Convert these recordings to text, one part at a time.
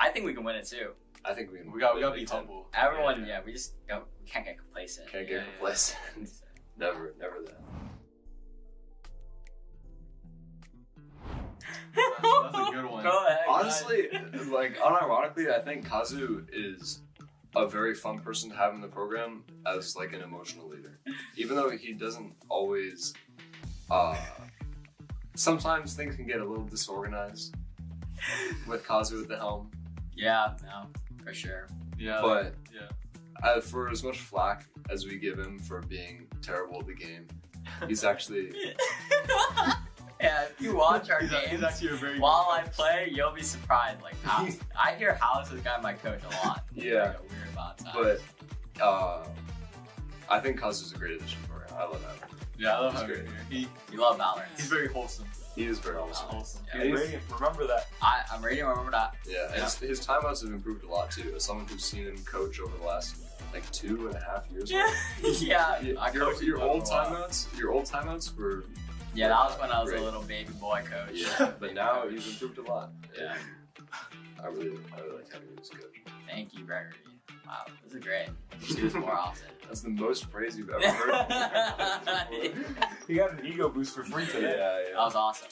I think we can win it too. I think we can. We gotta be humble. Everyone, we just we can't get complacent. Can't get complacent. Never that. That's a good one. Go ahead. Honestly, like unironically, I think Kazu is a very fun person to have in the program as like an emotional leader. Even though he doesn't always, sometimes things can get a little disorganized with Kazu at the helm. Yeah, no, for sure. Yeah, but for as much flack as we give him for being terrible at the game, he's actually. Yeah, if you watch our he's games actually a very while I play, you'll be surprised. Like, I hear House is the guy my coach a lot. Yeah. Like, a weird amount of time. But I think Kazu's a great addition for him. I love that. Yeah, I love He's how great. You love Valorant. He's very wholesome. He is very awesome. Yeah. He's radiant. Remember that. I'm ready to remember that. Yeah, and his timeouts have improved a lot too. As someone who's seen him coach over the last like 2.5 years. Yeah. Your old timeouts were. Yeah, that was when I was a little baby boy coach. Yeah, but now he's improved a lot. Yeah. I really like having you as coach. Thank you, Gregory. Wow, this is great. You should do this more often. That's the most praise you've ever heard. He got an ego boost for free today. Yeah. That was awesome.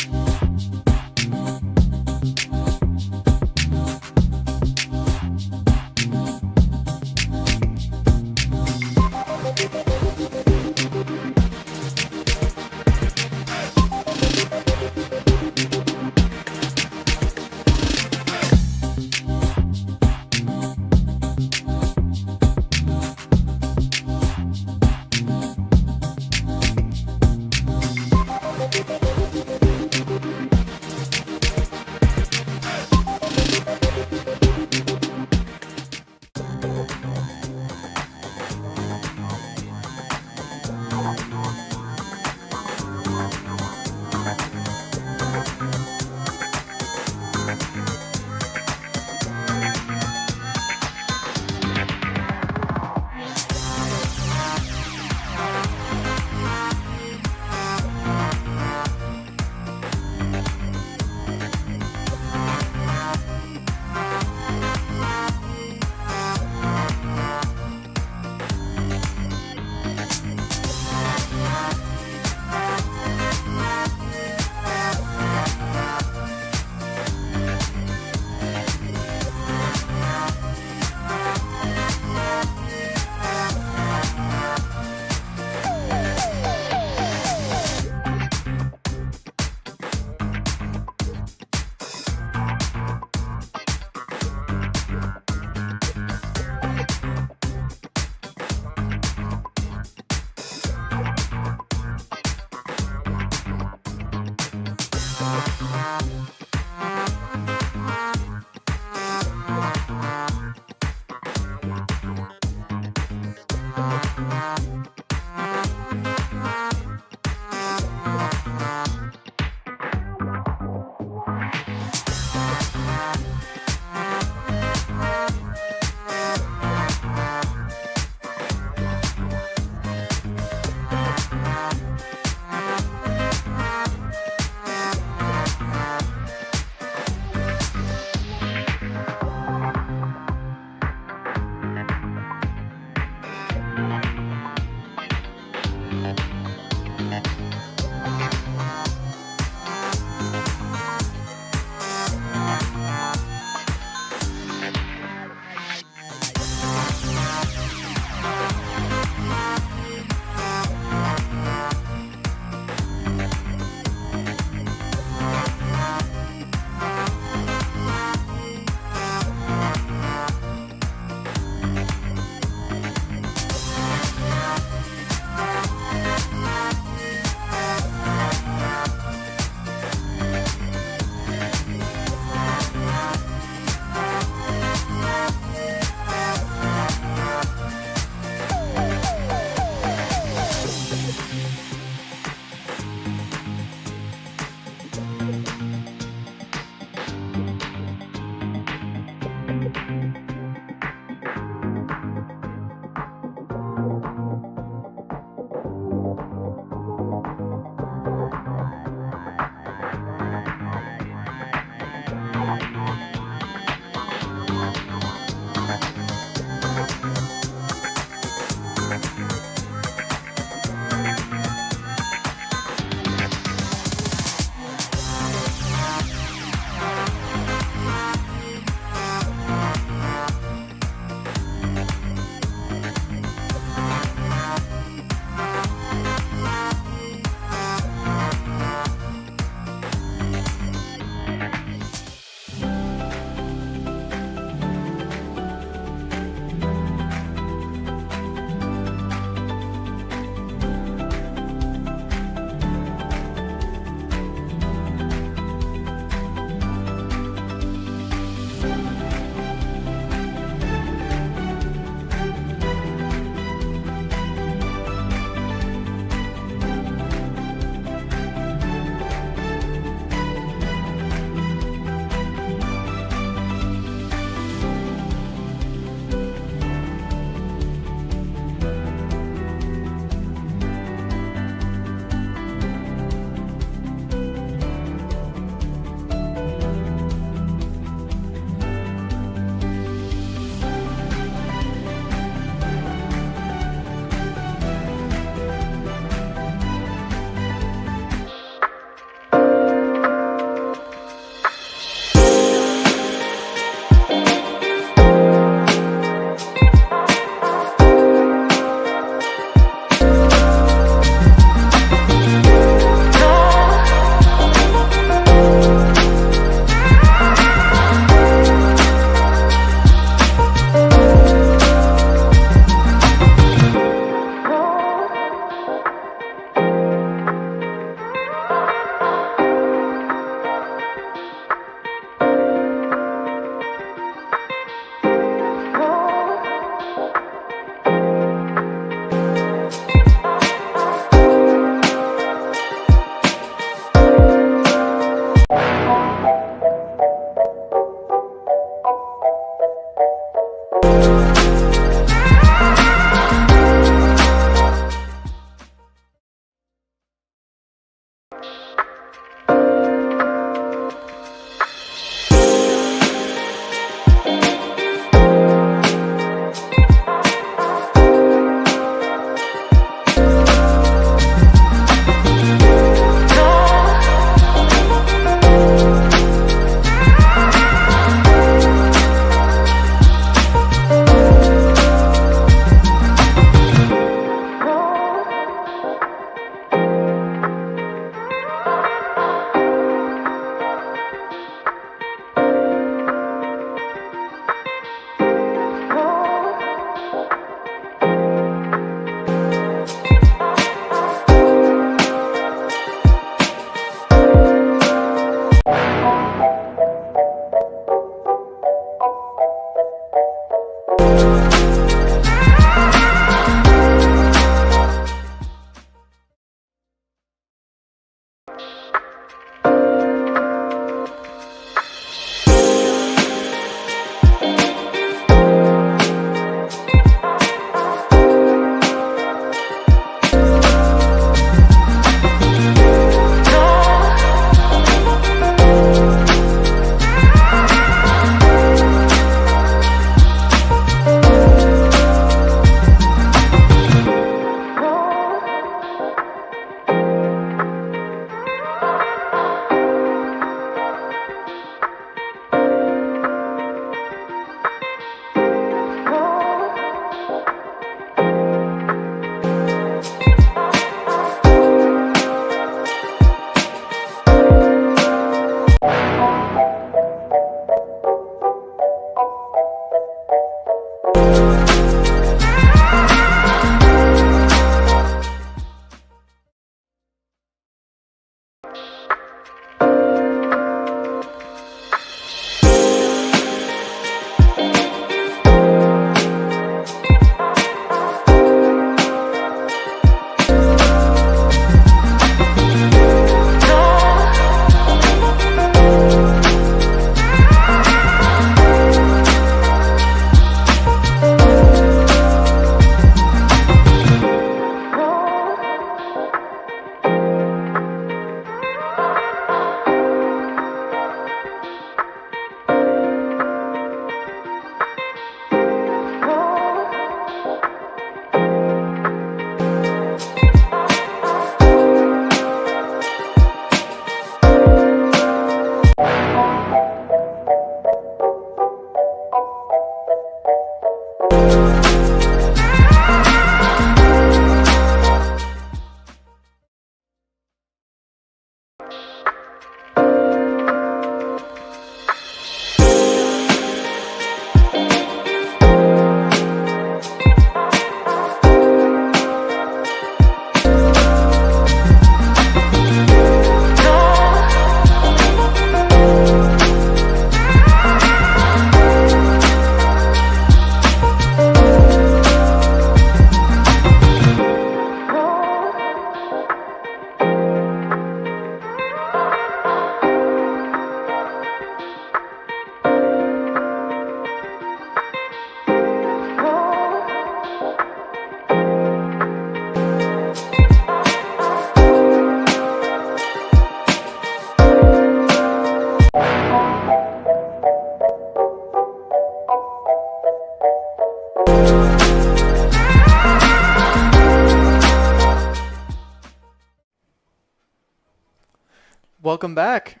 welcome back.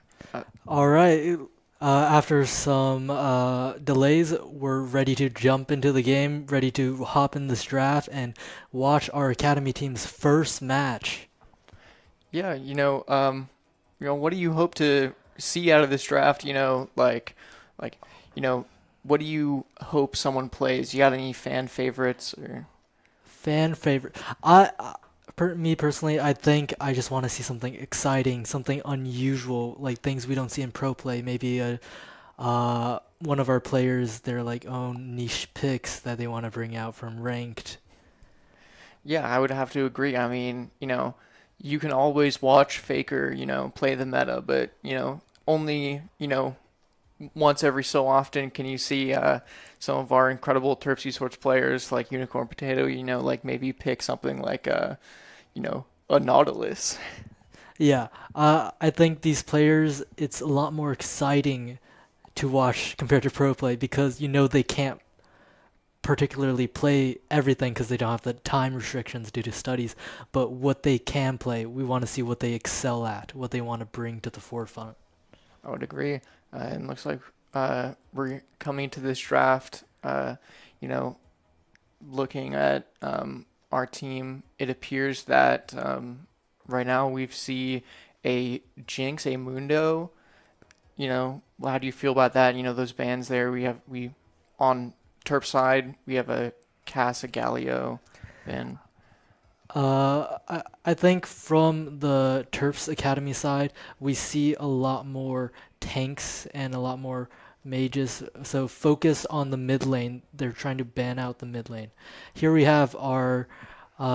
All right. After some delays, we're ready to jump into the game, ready to hop in this draft and watch our academy team's first match. Yeah, what do you hope to see out of this draft? Like, you know, what do you hope someone plays? You got any fan favorites or? Fan favorite. Me personally, I think I just want to see something exciting, something unusual, like things we don't see in pro play. Maybe one of our players, their like own niche picks that they want to bring out from ranked. Yeah, I would have to agree. I mean, you can always watch Faker, play the meta, but, only, once every so often can you see some of our incredible Terps Esports players like Unicorn Potato, like maybe pick something like a Nautilus. Yeah, I think these players, it's a lot more exciting to watch compared to pro play because they can't particularly play everything because they don't have the time restrictions due to studies. But what they can play, we want to see what they excel at, what they want to bring to the forefront. I would agree. And looks like we're coming to this draft, looking at our team, it appears that right now we see a Jinx, a Mundo. How do you feel about that? Those bans there. We on Terp side, we have a Cass, a Galio, and I think from the Terps Academy side, we see a lot more tanks and a lot more mages. So focus on the mid lane. They're trying to ban out the mid lane. Here we have our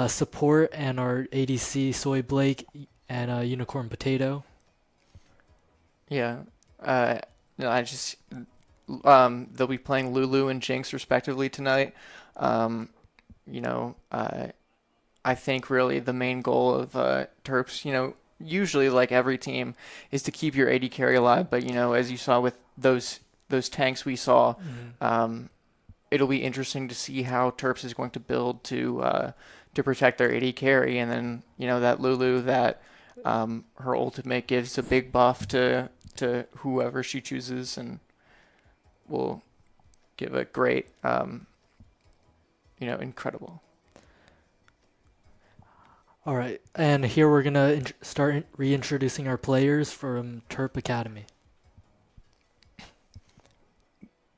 support and our ADC, Soy Blake and Unicorn Potato. Yeah. I just they'll be playing Lulu and Jinx respectively tonight. I think really the main goal of Terps, usually like every team, is to keep your AD carry alive. But as you saw with those tanks we saw, it'll be interesting to see how Terps is going to build to protect their AD carry, and then that Lulu that her ultimate gives a big buff to whoever she chooses, and will give a great incredible. All right, and here we're gonna start reintroducing our players from Terp Academy.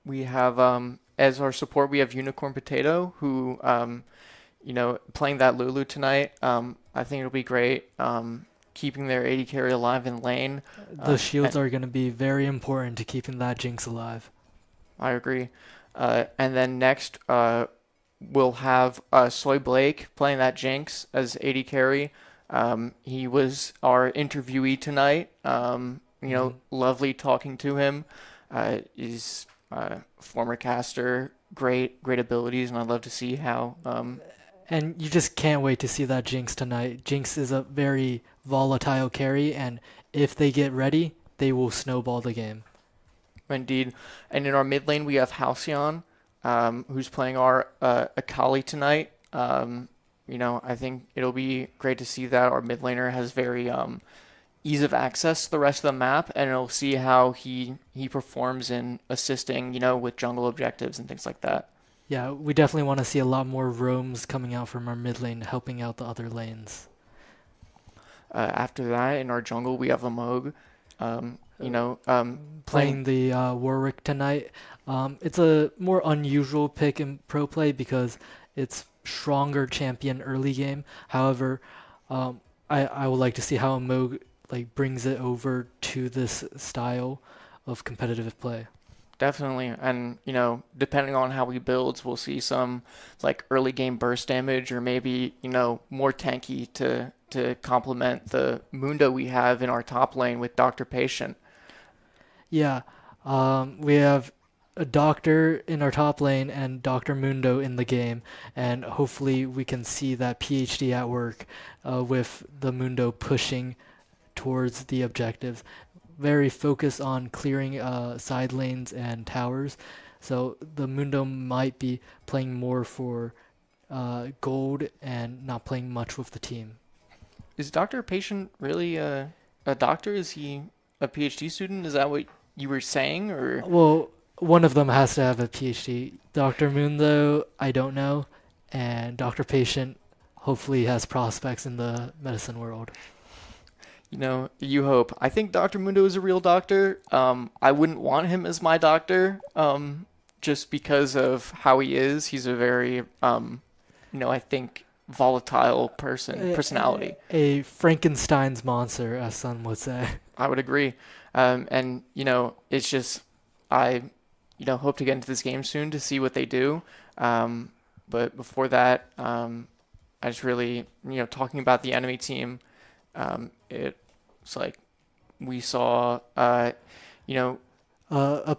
We have as our support, we have Unicorn Potato, who playing that Lulu tonight. I think it'll be great. Keeping their AD carry alive in lane. The shields are going to be very important to keeping that Jinx alive. I agree. And then next, we'll have Soy Blake playing that Jinx as AD carry. He was our interviewee tonight. Lovely talking to him. He's a former caster, great abilities, and I'd love to see how. And you just can't wait to see that Jinx tonight. Jinx is a very volatile carry, and if they get ready, they will snowball the game. Indeed. And in our mid lane, we have Halcyon, who's playing our Akali tonight. I think it'll be great to see that our mid laner has very ease of access to the rest of the map, and it'll see how he performs in assisting, with jungle objectives and things like that. Yeah, we definitely want to see a lot more roams coming out from our mid lane, helping out the other lanes. After that, in our jungle, we have a Moog, playing the Warwick tonight. It's a more unusual pick in pro play because it's stronger champion early game. However, I would like to see how a Moog brings it over to this style of competitive play. Definitely, and depending on how he builds, we'll see some early game burst damage, or maybe more tanky to complement the Mundo we have in our top lane with Dr. Patient. Yeah, we have a Doctor in our top lane and Dr. Mundo in the game, and hopefully we can see that PhD at work with the Mundo pushing towards the objectives. Very focused on clearing side lanes and towers, so the Mundo might be playing more for gold and not playing much with the team. Is Dr. Patient really a doctor? Is he a PhD student? Is that what you were saying, or? Well, one of them has to have a PhD. Dr. Moon, though, I don't know, and Dr. Patient hopefully has prospects in the medicine world. You hope. I think Dr. Mundo is a real doctor. I wouldn't want him as my doctor, just because of how he is. He's a very, I think volatile personality. A Frankenstein's monster, as some would say. I would agree. And it's just, I, hope to get into this game soon to see what they do. But before that, I just really, talking about the enemy team, it's like we saw, a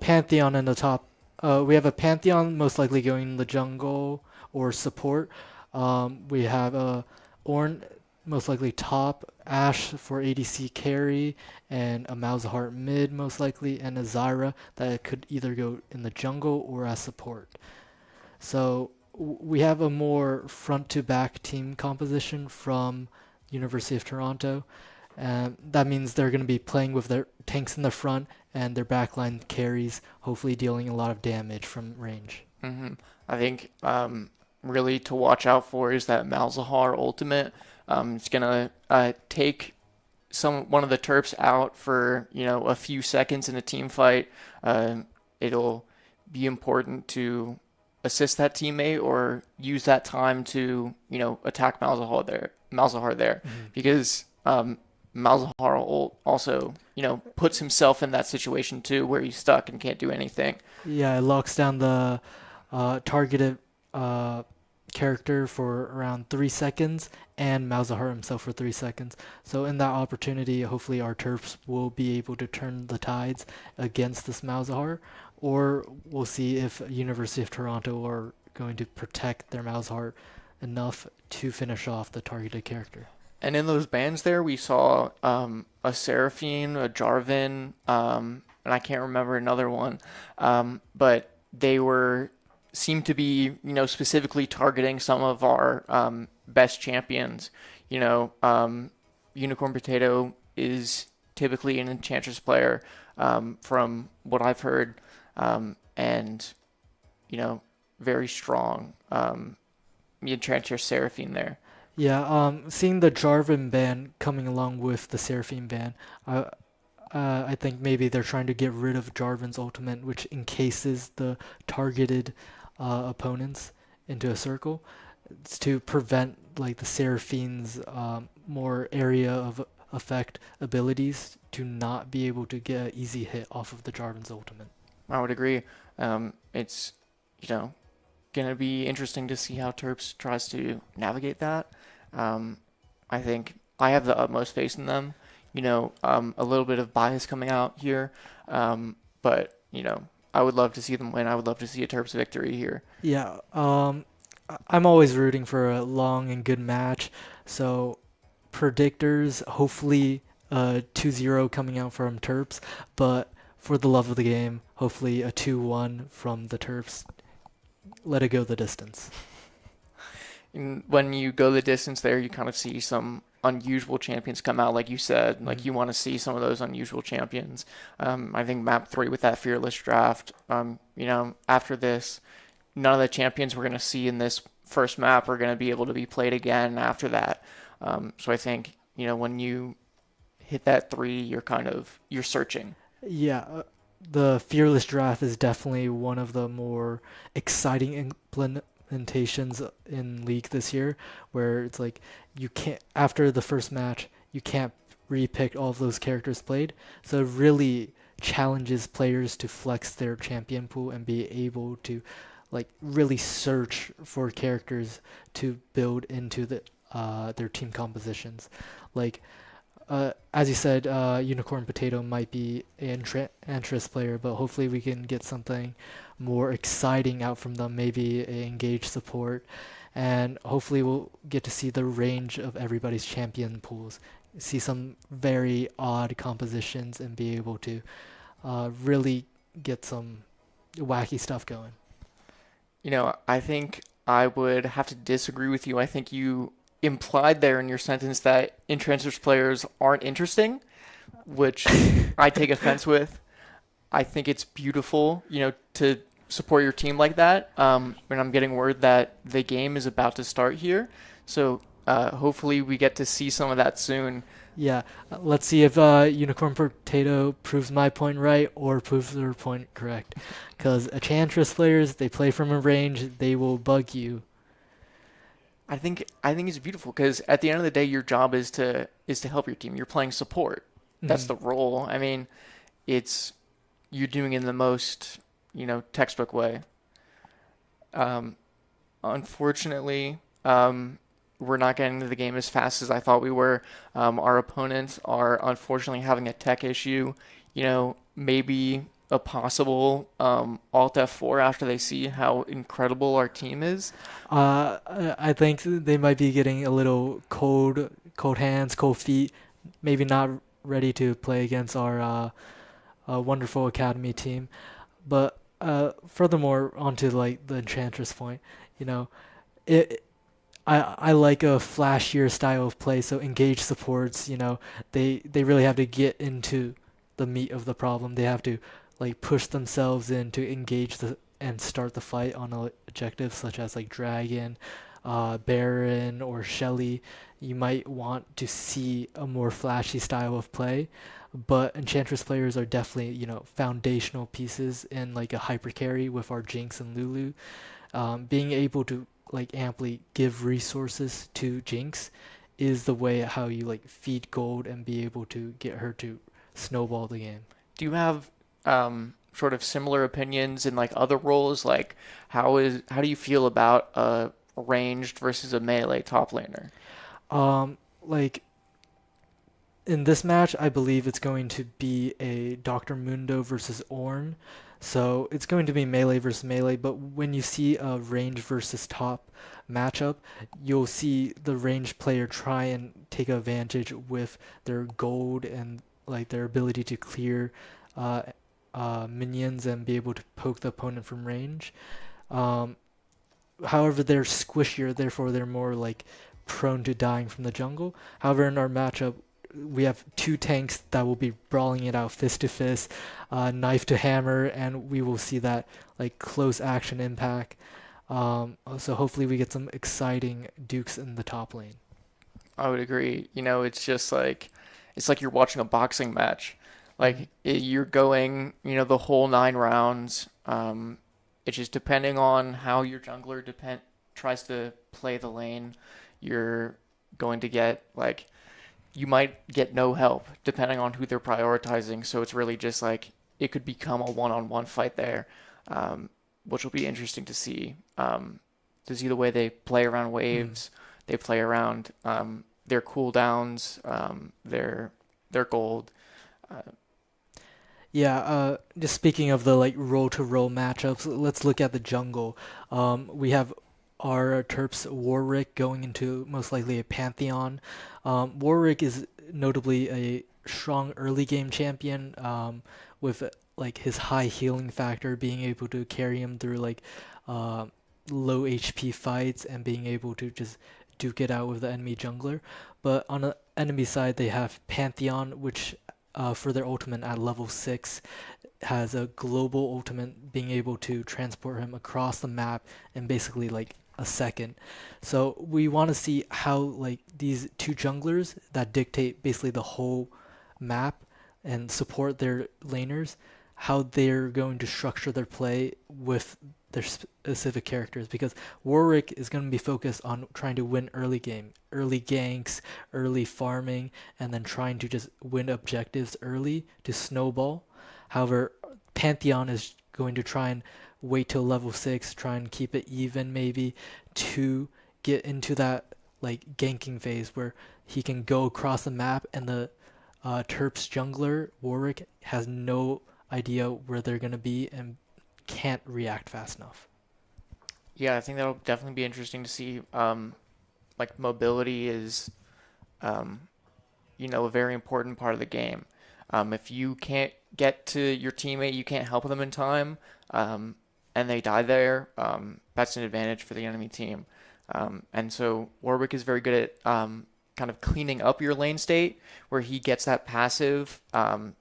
Pantheon in the top. We have a Pantheon most likely going in the jungle or support. We have a Ornn most likely top, Ashe for ADC carry, and a Malzahar mid most likely, and a Zyra that could either go in the jungle or as support. So we have a more front to back team composition from University of Toronto. That means they're going to be playing with their tanks in the front and their backline carries, hopefully dealing a lot of damage from range. Mm-hmm. I think really to watch out for is that Malzahar ultimate. It's going to take one of the Terps out for a few seconds in a team fight. It'll be important to assist that teammate or use that time to attack Malzahar there. Mm-hmm. Because Malzahar also puts himself in that situation too, where he's stuck and can't do anything. Yeah, it locks down the targeted character for around 3 seconds, and Malzahar himself for 3 seconds. So in that opportunity, hopefully our Terps will be able to turn the tides against this Malzahar, or we'll see if University of Toronto are going to protect their Malzahar enough to finish off the targeted character. And in those bans there, we saw a Seraphine, a Jarvan, and I can't remember another one, but they seemed to be, specifically targeting some of our best champions. Unicorn Potato is typically an Enchantress player, from what I've heard, and very strong. The Enchantress Seraphine there. Yeah, seeing the Jarvan ban coming along with the Seraphine ban, I think maybe they're trying to get rid of Jarvan's ultimate, which encases the targeted opponents into a circle. It's to prevent like the Seraphine's more area of effect abilities to not be able to get an easy hit off of the Jarvan's ultimate. I would agree. It's going to be interesting to see how Terps tries to navigate that. I think I have the utmost faith in them. A little bit of bias coming out here, but I would love to see them win. I would love to see a Terps victory here. Yeah, I'm always rooting for a long and good match. So predictors, hopefully 2-0 coming out from Terps, but for the love of the game, hopefully a 2-1 from the Terps. Let it go the distance. And when you go the distance there, you kind of see some unusual champions come out, like you said. Like you want to see some of those unusual champions. I think map 3 with that fearless draft. After this, none of the champions we're going to see in this first map are going to be able to be played again after that. So I think when you hit that 3, you're searching. Yeah, the fearless draft is definitely one of the more exciting implementations in League this year, where it's like you can't, after the first match, you can't repick all of those characters played. So it really challenges players to flex their champion pool and be able to like really search for characters to build into their team compositions. Like as you said, Unicorn Potato might be an interest player, but hopefully we can get something more exciting out from them, maybe an engaged support, and hopefully we'll get to see the range of everybody's champion pools, see some very odd compositions, and be able to really get some wacky stuff going. I think I would have to disagree with you. I think you implied there in your sentence that Enchantress players aren't interesting. which I take offense with. I think it's beautiful, to support your team like that. And I'm getting word that the game is about to start here, so hopefully we get to see some of that soon. Yeah, let's see if Unicorn Potato proves my point right or proves their point correct. Because Enchantress players, they play from a range, they will bug you. I think it's beautiful because at the end of the day, your job is to help your team. You're playing support. That's the role. I mean, you're doing it in the most textbook way. Unfortunately, we're not getting into the game as fast as I thought we were. Our opponents are unfortunately having a tech issue. Maybe a possible Alt F4 after they see how incredible our team is. I think they might be getting a little cold hands, cold feet, maybe not ready to play against our wonderful academy team. But furthermore, onto like the Enchantress point, I like a flashier style of play. So engage supports, they really have to get into the meat of the problem. They have to like push themselves in to engage and start the fight on objectives such as like Dragon, Baron, or Shelly. You might want to see a more flashy style of play, but Enchantress players are definitely foundational pieces in like a hyper carry with our Jinx and Lulu. Being able to like amply give resources to Jinx is the way how you like feed gold and be able to get her to snowball the game. Do you have sort of similar opinions in like other roles? Like how do you feel about a ranged versus a melee top laner? Like in this match, I believe it's going to be a Dr. Mundo versus Ornn. So it's going to be melee versus melee, but when you see a range versus top matchup, you'll see the ranged player try and take advantage with their gold and like their ability to clear minions and be able to poke the opponent from range. However, they're squishier, therefore they're more like prone to dying from the jungle. However, in our matchup, we have two tanks that will be brawling it out fist to fist, knife to hammer, and we will see that like close action impact. So hopefully we get some exciting dukes in the top lane. I would agree. It's like you're watching a boxing match. Like you're going, the whole 9 rounds. It's just depending on how your jungler tries to play the lane, you're going to get like you might get no help depending on who they're prioritizing. So it's really just like it could become a one-on-one fight there, which will be interesting to see the way they play around waves, they play around their cooldowns, their gold. Just speaking of the like roll to roll matchups, let's look at the jungle. We have our Terps Warwick going into most likely a Pantheon. Warwick is notably a strong early game champion with like his high healing factor, being able to carry him through like low HP fights and being able to just duke it out with the enemy jungler. But on the enemy side, they have Pantheon, which for their ultimate at level 6 has a global ultimate, being able to transport him across the map in basically like a second. So we want to see how like these two junglers that dictate basically the whole map and support their laners, how they're going to structure their play with their specific characters, because Warwick is going to be focused on trying to win early game, early ganks, early farming, and then trying to just win objectives early to snowball. However, Pantheon is going to try and wait till level 6, try and keep it even maybe to get into that like ganking phase where he can go across the map and the Terps jungler Warwick has no idea where they're going to be and can't react fast enough. Yeah, I think that'll definitely be interesting to see. Like mobility is, a very important part of the game. If you can't get to your teammate, you can't help them in time, and they die there, that's an advantage for the enemy team. And so Warwick is very good at kind of cleaning up your lane state, where he gets that passive,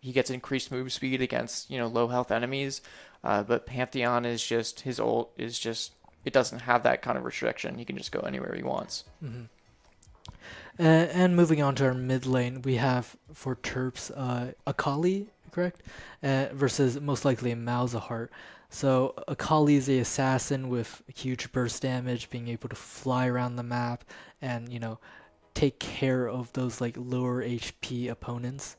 he gets increased move speed against, low health enemies. But Pantheon is just, his ult is just, it doesn't have that kind of restriction. He can just go anywhere he wants. Mm-hmm. And moving on to our mid lane, we have for Terps Akali, correct? Versus most likely a Malzahar. So Akali is the assassin with huge burst damage, being able to fly around the map and, take care of those like lower HP opponents.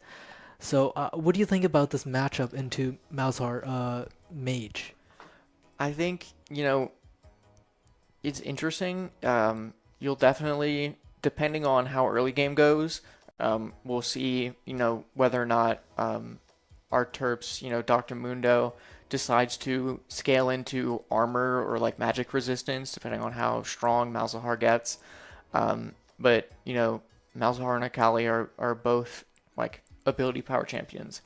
So what do you think about this matchup into Malzahar Mage? I think, it's interesting. You'll definitely, depending on how early game goes, we'll see, whether or not our Terps, Dr. Mundo decides to scale into armor or like magic resistance, depending on how strong Malzahar gets. But, Malzahar and Akali are both like ability power champions.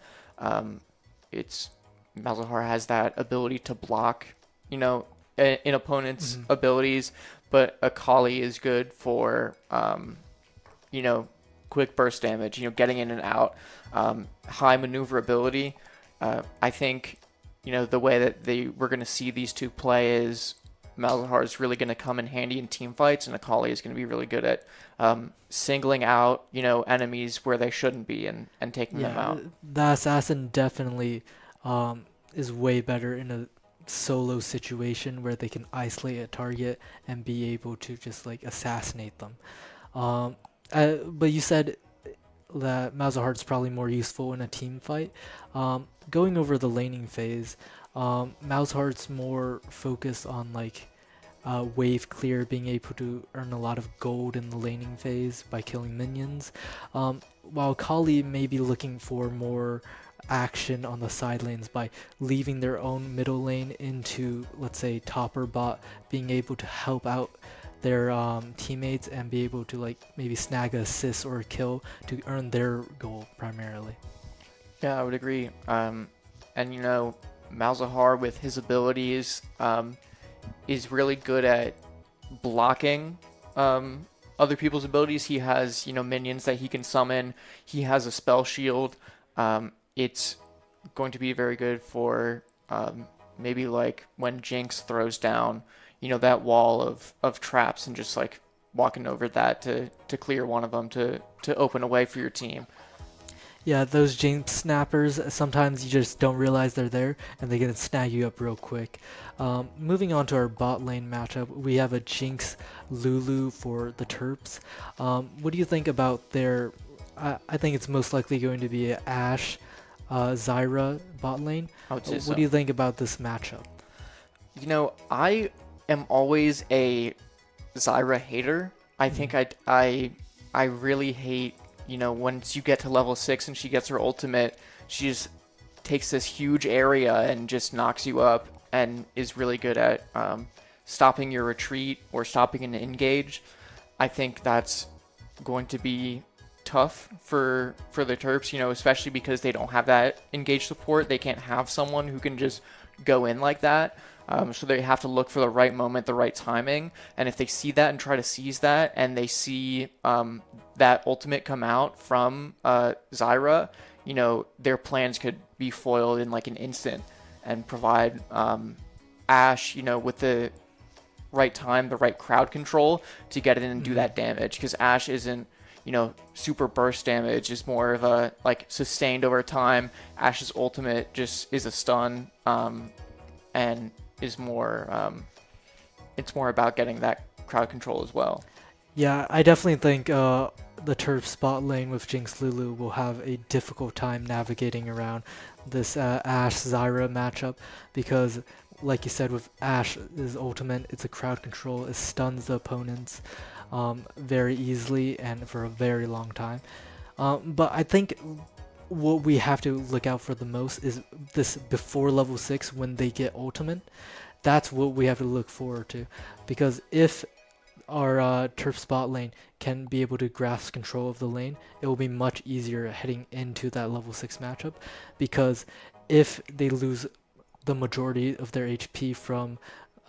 Malzahar has that ability to block, in opponents' abilities, but Akali is good for, quick burst damage, getting in and out, high maneuverability. I think, the way that we're going to see these two play is Malzahar is really going to come in handy in team fights, and Akali is going to be really good at singling out, enemies where they shouldn't be and taking them out. The assassin definitely is way better in a solo situation where they can isolate a target and be able to just like assassinate them. But you said that Malzahar is probably more useful in a team fight. Going over the laning phase, Malzahar's more focused on like wave clear, being able to earn a lot of gold in the laning phase by killing minions, while Kali may be looking for more action on the side lanes by leaving their own middle lane into, let's say, top or bot, being able to help out their teammates and be able to like maybe snag an assist or a kill to earn their goal primarily. Yeah, I would agree. And Malzahar with his abilities is really good at blocking other people's abilities. He has, minions that he can summon. He has a spell shield. It's going to be very good for maybe like when Jinx throws down, that wall of traps and just like walking over that to clear one of them to open a way for your team. Yeah, those Jinx snappers, sometimes you just don't realize they're there, and they can snag you up real quick. Moving on to our bot lane matchup, we have a Jinx Lulu for the Terps. What do you think about their... I think it's most likely going to be an Ashe Zyra bot lane. What do you think about this matchup? I am always a Zyra hater. I think I really hate... once you get to level 6 and she gets her ultimate, she just takes this huge area and just knocks you up and is really good at stopping your retreat or stopping an engage. I think that's going to be tough for the Terps, especially because they don't have that engage support. They can't have someone who can just go in like that. So they have to look for the right moment, the right timing. And if they see that and try to seize that, and they see that ultimate come out from Zyra, their plans could be foiled in like an instant and provide Ashe, with the right time, the right crowd control to get in and do that damage. Because Ashe isn't, super burst damage, is more of a like sustained over time. Ashe's ultimate just is a stun and is more, it's more about getting that crowd control as well. Yeah, I definitely think the Terps bot lane with Jinx Lulu will have a difficult time navigating around this Ashe Zyra matchup because, like you said, with Ashe's ultimate, it's a crowd control. It stuns the opponents very easily and for a very long time. But I think what we have to look out for the most is this before level 6 when they get ultimate. That's what we have to look forward to, because if our Terps bot lane can be able to grasp control of the lane, it will be much easier heading into that level 6 matchup, because if they lose the majority of their HP from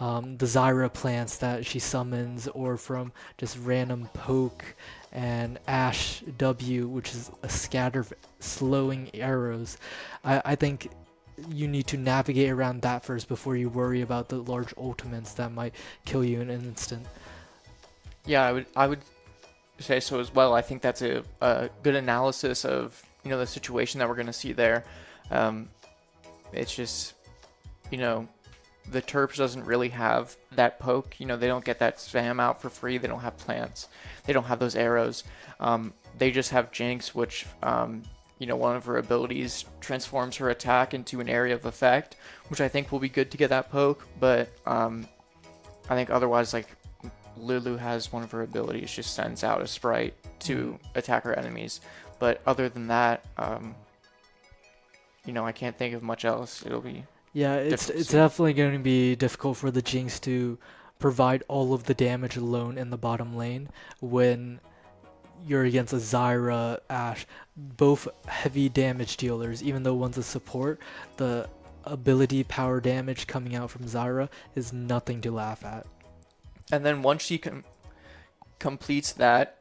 the Zyra plants that she summons, or from just random poke and Ash W, which is a scatter of slowing arrows. I think you need to navigate around that first before you worry about the large ultimates that might kill you in an instant. Yeah, I would say so as well. I think that's a good analysis of the situation that we're going to see there. It's just the Terps doesn't really have that poke. They don't get that spam out for free. They don't have plants. They don't have those arrows. They just have Jinx, which one of her abilities transforms her attack into an area of effect, which I think will be good to get that poke. But I think otherwise, like, Lulu has one of her abilities just sends out a sprite to attack her enemies. But other than that, I can't think of much else. It'll be it's difficult to see. definitely going to be difficult for the Jinx to provide all of the damage alone in the bottom lane when you're against a Zyra, Ashe, both heavy damage dealers. Even though one's a support, the ability power damage coming out from Zyra is nothing to laugh at. And then once she completes that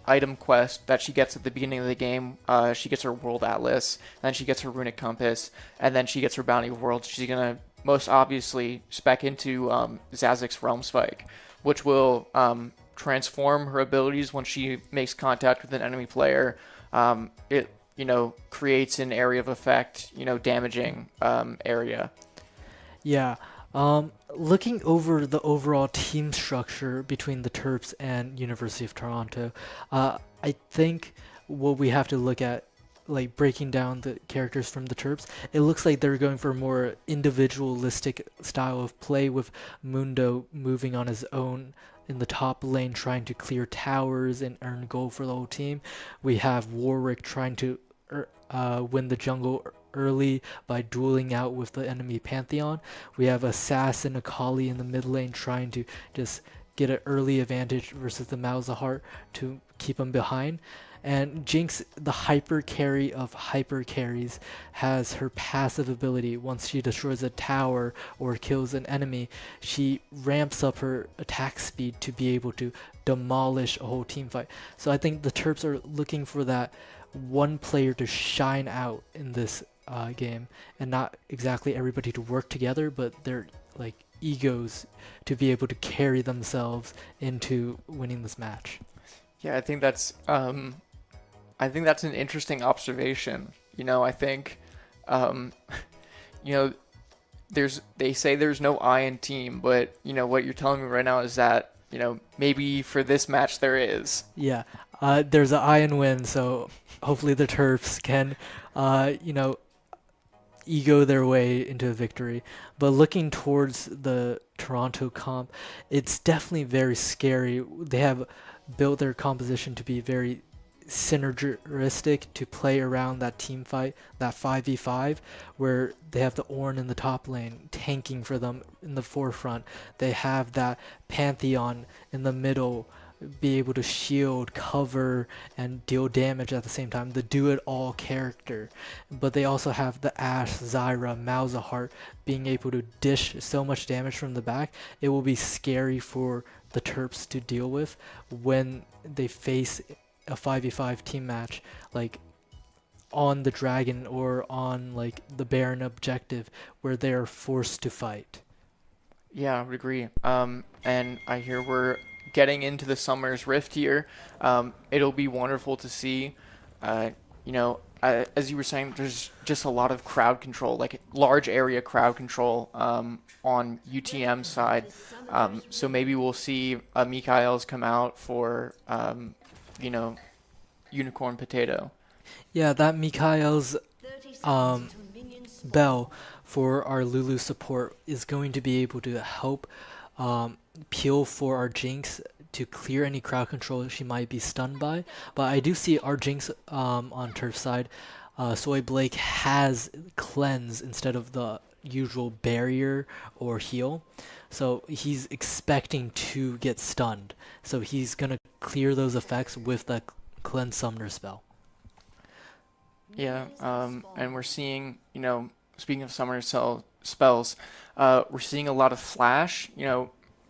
item quest that she gets at the beginning of the game, she gets her World Atlas, then she gets her Runic Compass, and then she gets her Bounty of Worlds. She's going to most obviously spec into Zazik's Realm Spike, which will transform her abilities when she makes contact with an enemy player. It creates an area of effect, damaging area. Yeah. Looking over the overall team structure between the Terps and University of Toronto, I think what we have to look at, like breaking down the characters from the Terps, it looks like they're going for a more individualistic style of play, with Mundo moving on his own in the top lane, trying to clear towers and earn gold for the whole team. We have Warwick trying to win the jungle early by dueling out with the enemy Pantheon. We have Assassin Akali in the mid lane trying to just get an early advantage versus the Malzahar to keep him behind. And Jinx, the hyper carry of hyper carries, has her passive ability. Once she destroys a tower or kills an enemy, she ramps up her attack speed to be able to demolish a whole team fight. So I think the Terps are looking for that one player to shine out in this game, and not exactly everybody to work together, but their like egos to be able to carry themselves into winning this match. Yeah, I think that's an interesting observation. I think they say there's no I in team, but what you're telling me right now is that maybe for this match there is. Yeah, there's an I in win, so hopefully the Terps can ego their way into a victory. But looking towards the Toronto comp, it's definitely very scary. They have built their composition to be very synergistic to play around that team fight, that 5v5, where they have the Ornn in the top lane tanking for them in the forefront. They have that Pantheon in the middle, be able to shield, cover, and deal damage at the same time, the do-it-all character. But they also have the Ashe, Zyra, Malzahar being able to dish so much damage from the back. It will be scary for the Terps to deal with when they face a 5v5 team match, like on the Dragon or on like the Baron objective, where they are forced to fight. Yeah, I would agree. And I hear we're getting into the Summer's Rift here. It'll be wonderful to see. As you were saying, there's just a lot of crowd control, like large area crowd control on UTM side. So maybe we'll see Mikael's come out for Unicorn Potato. Yeah, that Mikael's bell for our Lulu support is going to be able to help peel for our Jinx to clear any crowd control she might be stunned by. But I do see our Jinx on Turf side. Soy Blake has cleanse instead of the usual barrier or heal. So he's expecting to get stunned. So he's going to clear those effects with the cleanse summoner spell. Yeah, and we're seeing, speaking of summoner spells, we're seeing a lot of flash,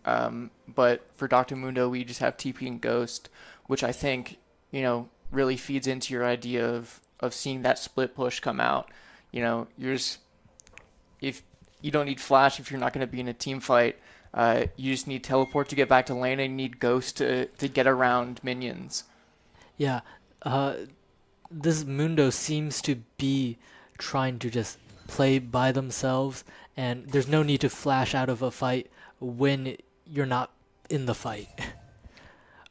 but for Dr. Mundo, we just have TP and Ghost, which I think, really feeds into your idea of seeing that split push come out. If you don't need flash if you're not going to be in a team fight, you just need teleport to get back to lane and you need Ghost to get around minions. Yeah, this Mundo seems to be trying to just play by themselves, and there's no need to flash out of a fight when you're not in the fight.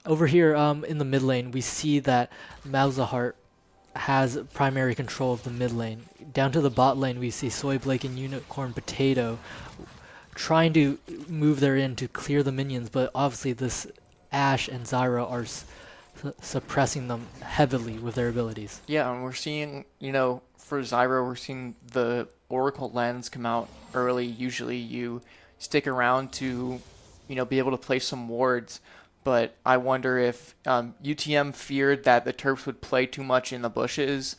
Over here in the mid lane, we see that Malzahar has primary control of the mid lane. Down to the bot lane, we see Soy Blake and Unicorn Potato trying to move their in to clear the minions, but obviously this Ashe and Zyra are suppressing them heavily with their abilities. Yeah, and we're seeing, for Zyra, we're seeing the Oracle lens come out early. Usually you stick around to, be able to place some wards. But I wonder if UTM feared that the Terps would play too much in the bushes,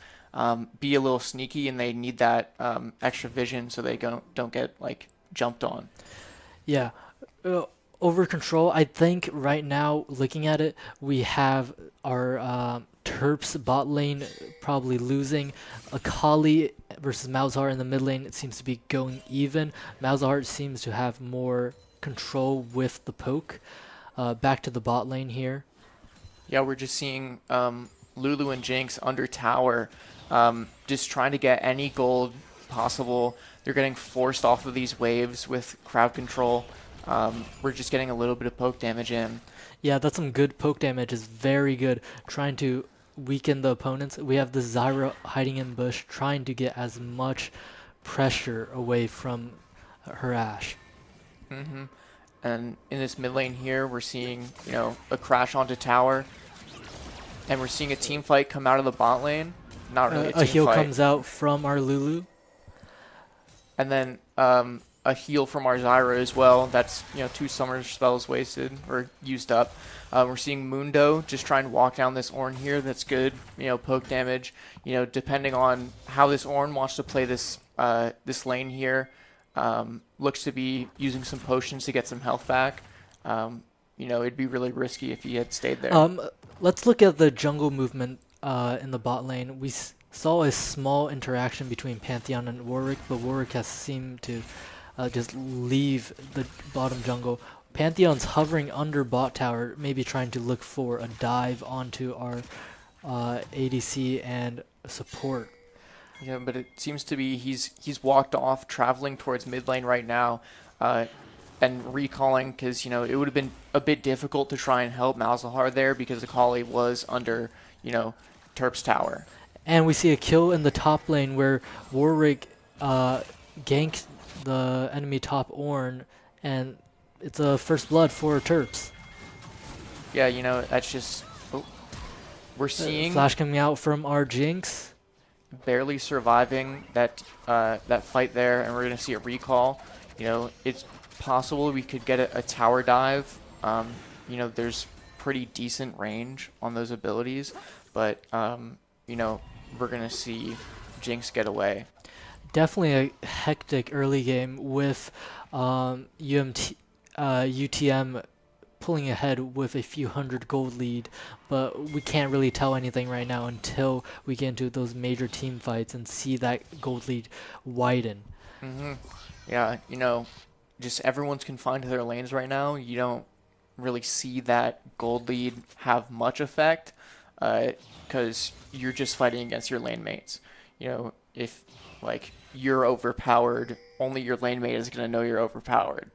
be a little sneaky, and they need that extra vision so they don't get jumped on. Yeah. Over control, I think right now, looking at it, we have our Terps bot lane probably losing. Akali versus Malzahar in the mid lane, it seems to be going even. Malzahar seems to have more control with the poke. Back to the bot lane here. Yeah, we're just seeing Lulu and Jinx under tower, just trying to get any gold possible. They're getting forced off of these waves with crowd control. We're just getting a little bit of poke damage in. Yeah, that's some good poke damage. Is very good. Trying to weaken the opponents. We have the Zyra hiding in bush, trying to get as much pressure away from her Ashe. Mm-hmm. And in this mid lane here, we're seeing, a crash onto tower. And we're seeing a team fight come out of the bot lane. Not really a team A heal fight. comes out from our Lulu. And then a heal from our Zyra as well. That's, 2 summer spells wasted or used up. We're seeing Mundo just trying to walk down this Ornn here. That's good, poke damage. Depending on how this Ornn wants to play this lane here. Looks to be using some potions to get some health back. It'd be really risky if he had stayed there. Let's look at the jungle movement in the bot lane. We saw a small interaction between Pantheon and Warwick, but Warwick has seemed to just leave the bottom jungle. Pantheon's hovering under bot tower, maybe trying to look for a dive onto our ADC and support. Yeah, but it seems to be he's walked off, traveling towards mid lane right now, and recalling because it would have been a bit difficult to try and help Malzahar there because Akali was under Terps tower. And we see a kill in the top lane where Warwick ganked the enemy top Ornn, and it's a first blood for Terps. Yeah, that's just we're seeing Flash coming out from our Jinx. Barely surviving that fight there, and we're gonna see a recall. It's possible we could get a tower dive. There's pretty decent range on those abilities, but we're gonna see Jinx get away. Definitely a hectic early game with UTM pulling ahead with a few hundred gold lead, but we can't really tell anything right now until we get into those major team fights and see that gold lead widen. Mm-hmm. Yeah, just everyone's confined to their lanes right now. You don't really see that gold lead have much effect because you're just fighting against your lane mates. If you're overpowered, only your lane mate is going to know you're overpowered.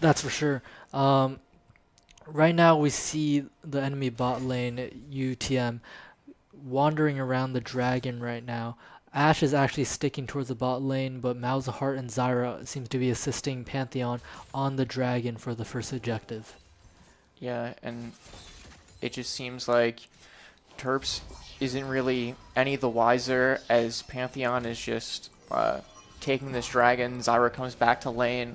That's for sure. Right now we see the enemy bot lane, UTM, wandering around the dragon right now. Ashe is actually sticking towards the bot lane, but Malzahar and Zyra seems to be assisting Pantheon on the dragon for the first objective. Yeah, and it just seems like Terps isn't really any the wiser as Pantheon is just taking this dragon. Zyra comes back to lane,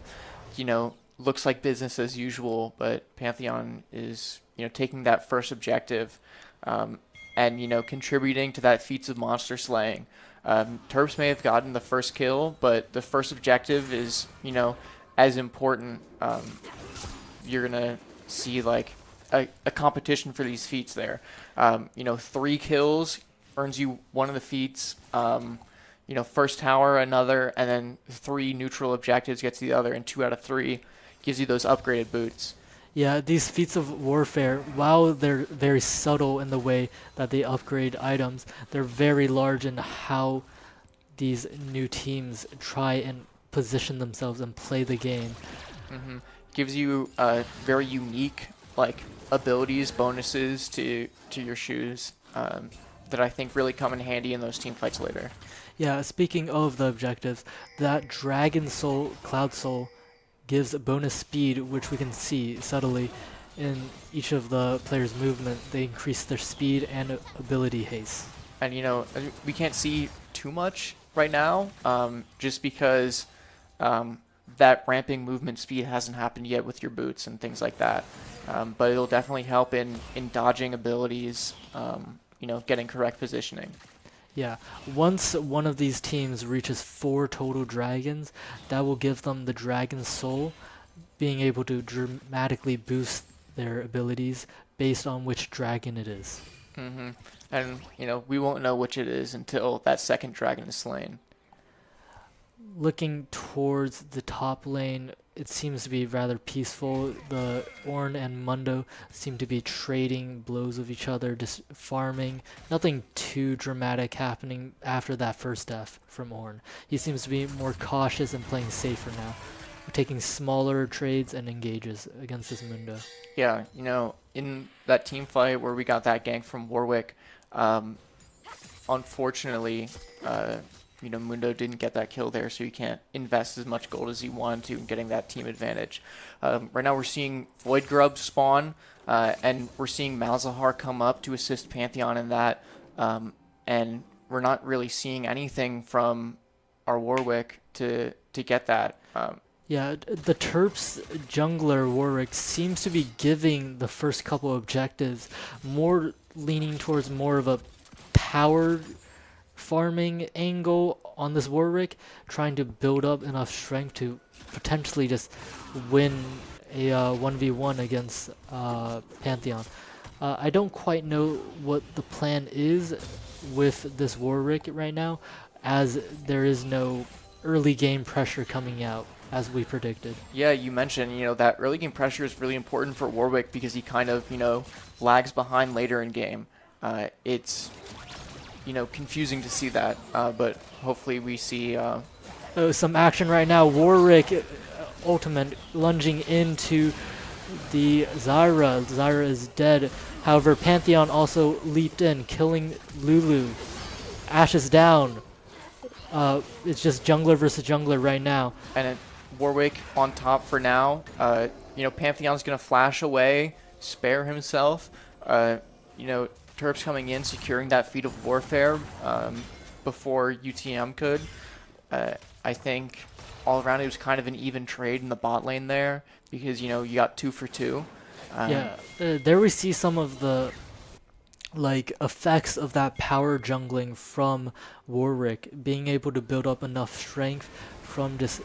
looks like business as usual, but Pantheon is, taking that first objective and, contributing to that feats of monster slaying. Terps may have gotten the first kill, but the first objective is, as important. You're going to see, like, a competition for these feats there. 3 kills earns you one of the feats. First tower, another, and then 3 neutral objectives gets the other, and 2 out of 3 gives you those upgraded boots. Yeah, these feats of warfare, while they're very subtle in the way that they upgrade items, they're very large in how these new teams try and position themselves and play the game. Mm-hmm. Gives you very unique abilities, bonuses to your shoes that I think really come in handy in those team fights later. Yeah, speaking of the objectives, that Dragon Soul, Cloud Soul, gives bonus speed, which we can see subtly in each of the players' movement. They increase their speed and ability haste. And we can't see too much right now, just because that ramping movement speed hasn't happened yet with your boots and things like that. But it'll definitely help in dodging abilities, getting correct positioning. Yeah, once one of these teams reaches 4 total dragons, that will give them the Dragon Soul, being able to dramatically boost their abilities based on which dragon it is. Mm-hmm. And, we won't know which it is until that second dragon is slain. Looking towards the top lane, it seems to be rather peaceful. The Ornn and Mundo seem to be trading blows with each other, just farming. Nothing too dramatic happening after that first death from Ornn. He seems to be more cautious and playing safer now, taking smaller trades and engages against this Mundo. Yeah, in that team fight where we got that gank from Warwick, unfortunately, Mundo didn't get that kill there, so he can't invest as much gold as he wanted to in getting that team advantage. Right now we're seeing Void Grub spawn, and we're seeing Malzahar come up to assist Pantheon in that, and we're not really seeing anything from our Warwick to get that. Yeah, the Terps jungler Warwick seems to be giving the first couple objectives, more leaning towards more of a power farming angle on this Warwick, trying to build up enough strength to potentially just win a 1v1 against Pantheon. I don't quite know what the plan is with this Warwick right now, as there is no early game pressure coming out as we predicted. Yeah, you mentioned, that early game pressure is really important for Warwick because he kind of, lags behind later in game. It's confusing to see that, but hopefully we see some action right now. Warwick ultimate lunging into the Zyra. Zyra is dead. However, Pantheon also leaped in, killing Lulu. Ashe is down. It's just jungler versus jungler right now. And Warwick on top for now. Pantheon's going to flash away, spare himself. Terps coming in, securing that feat of warfare before UTM could. I think all around it was kind of an even trade in the bot lane there because, you got 2 for 2. There we see some of the effects of that power jungling from Warwick, being able to build up enough strength from just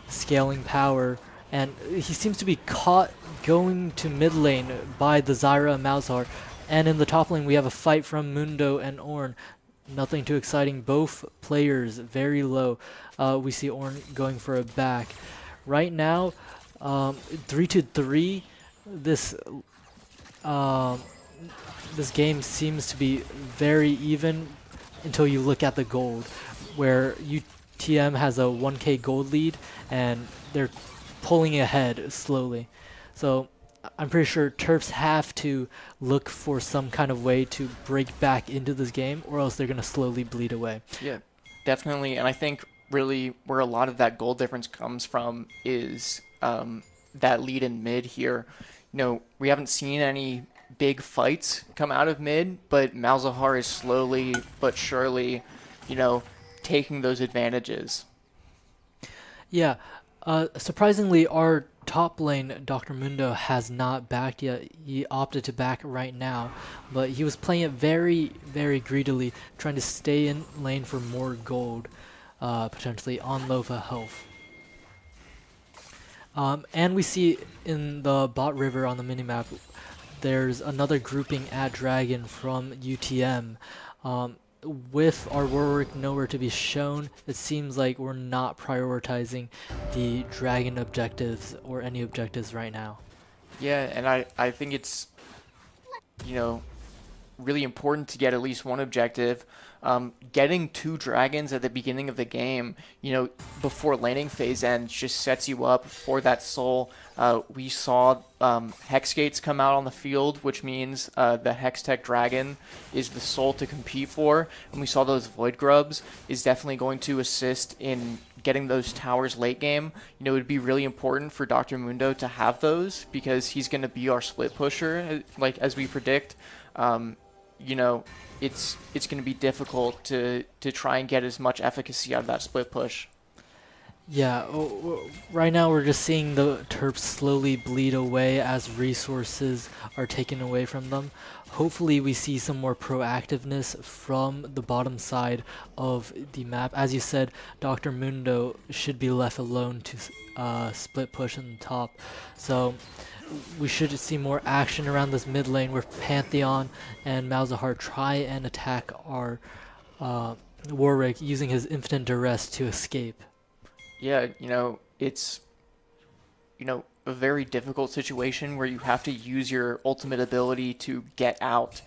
scaling power. And he seems to be caught going to mid lane by the Zyra and Malzahar. And in the top lane, we have a fight from Mundo and Ornn. Nothing too exciting. Both players very low. We see Ornn going for a back. Right now, 3-3. This game seems to be very even until you look at the gold, where UTM has a 1k gold lead, and they're pulling ahead slowly. So I'm pretty sure Terps have to look for some kind of way to break back into this game, or else they're going to slowly bleed away. Yeah, definitely. And I think really where a lot of that goal difference comes from is that lead in mid here. We haven't seen any big fights come out of mid, but Malzahar is slowly but surely, taking those advantages. Yeah. Surprisingly, our top lane, Dr. Mundo has not backed yet. He opted to back right now, but he was playing it very, very greedily, trying to stay in lane for more gold, potentially on Lova health. And we see in the bot river on the minimap, there's another grouping at Dragon from UTM. With our Warwick nowhere to be shown, it seems like we're not prioritizing the Dragon objectives or any objectives right now. Yeah, and I think it's, you know, really important to get at least one objective. Getting 2 dragons at the beginning of the game, you know, before laning phase ends, just sets you up for that soul. We saw Hex Gates come out on the field, which means the Hextech Dragon is the soul to compete for. And we saw those Void Grubs is definitely going to assist in getting those towers late game. You know, it would be really important for Dr. Mundo to have those because he's going to be our split pusher, like as we predict. You know, it's going to be difficult to try and get as much efficacy out of that split push. Yeah, right now we're just seeing the Terps slowly bleed away as resources are taken away from them. Hopefully we see some more proactiveness from the bottom side of the map. As you said, Dr. Mundo should be left alone to split push in the top. So we should see more action around this mid lane where Pantheon and Malzahar try and attack our Warwick using his infinite duress to escape. Yeah, you know, it's, you know, a very difficult situation where you have to use your ultimate ability to get out.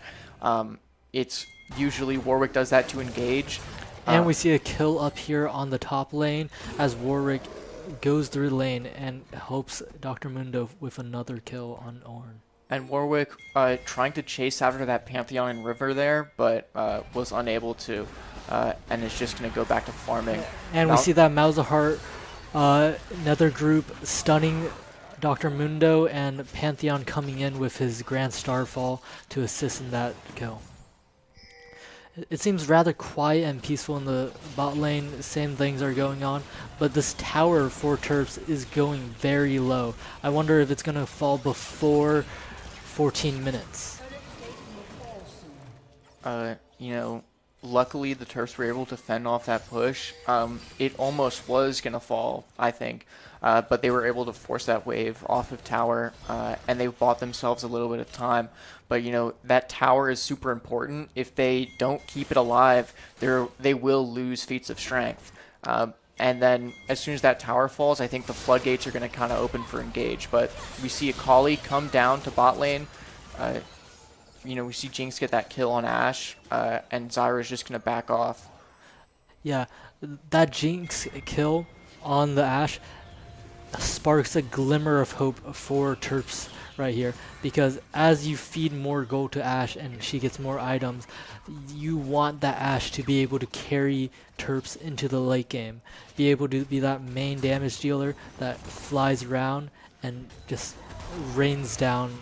It's usually Warwick does that to engage. And we see a kill up here on the top lane as Warwick goes through the lane and helps Dr. Mundo with another kill on Ornn. And Warwick trying to chase after that Pantheon and River there, but was unable to, and is just going to go back to farming. And we see that Malzahar Nether group stunning Dr. Mundo and Pantheon coming in with his Grand Starfall to assist in that kill. It seems rather quiet and peaceful in the bot lane, same things are going on, but this tower for Terps is going very low. I wonder if it's going to fall before 14 minutes. You know, luckily the Terps were able to fend off that push. It almost was going to fall, I think, but they were able to force that wave off of tower, and they bought themselves a little bit of time. But, you know, that tower is super important. If they don't keep it alive, they will lose feats of strength. And then as soon as that tower falls, I think the floodgates are going to kind of open for engage. But we see Akali come down to bot lane. You know, we see Jinx get that kill on Ashe, and Zyra is just going to back off. Yeah, that Jinx kill on the Ashe sparks a glimmer of hope for Terps right here, because as you feed more gold to Ashe and she gets more items, you want that Ashe to be able to carry Terps into the late game, be able to be that main damage dealer that flies around and just rains down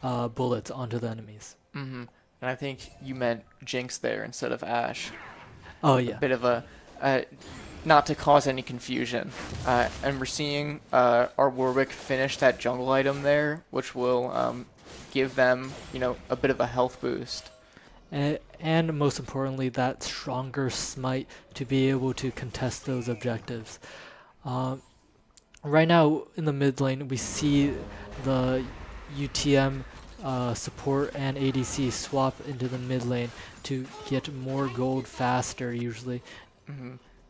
bullets onto the enemies. And I think you meant Jinx there instead of Ashe. Oh yeah. A bit of a, not to cause any confusion. And we're seeing our Warwick finish that jungle item there, which will give them, you know, a bit of a health boost. And most importantly, that stronger smite to be able to contest those objectives. Right now in the mid lane, we see the UTM support and ADC swap into the mid lane to get more gold faster usually.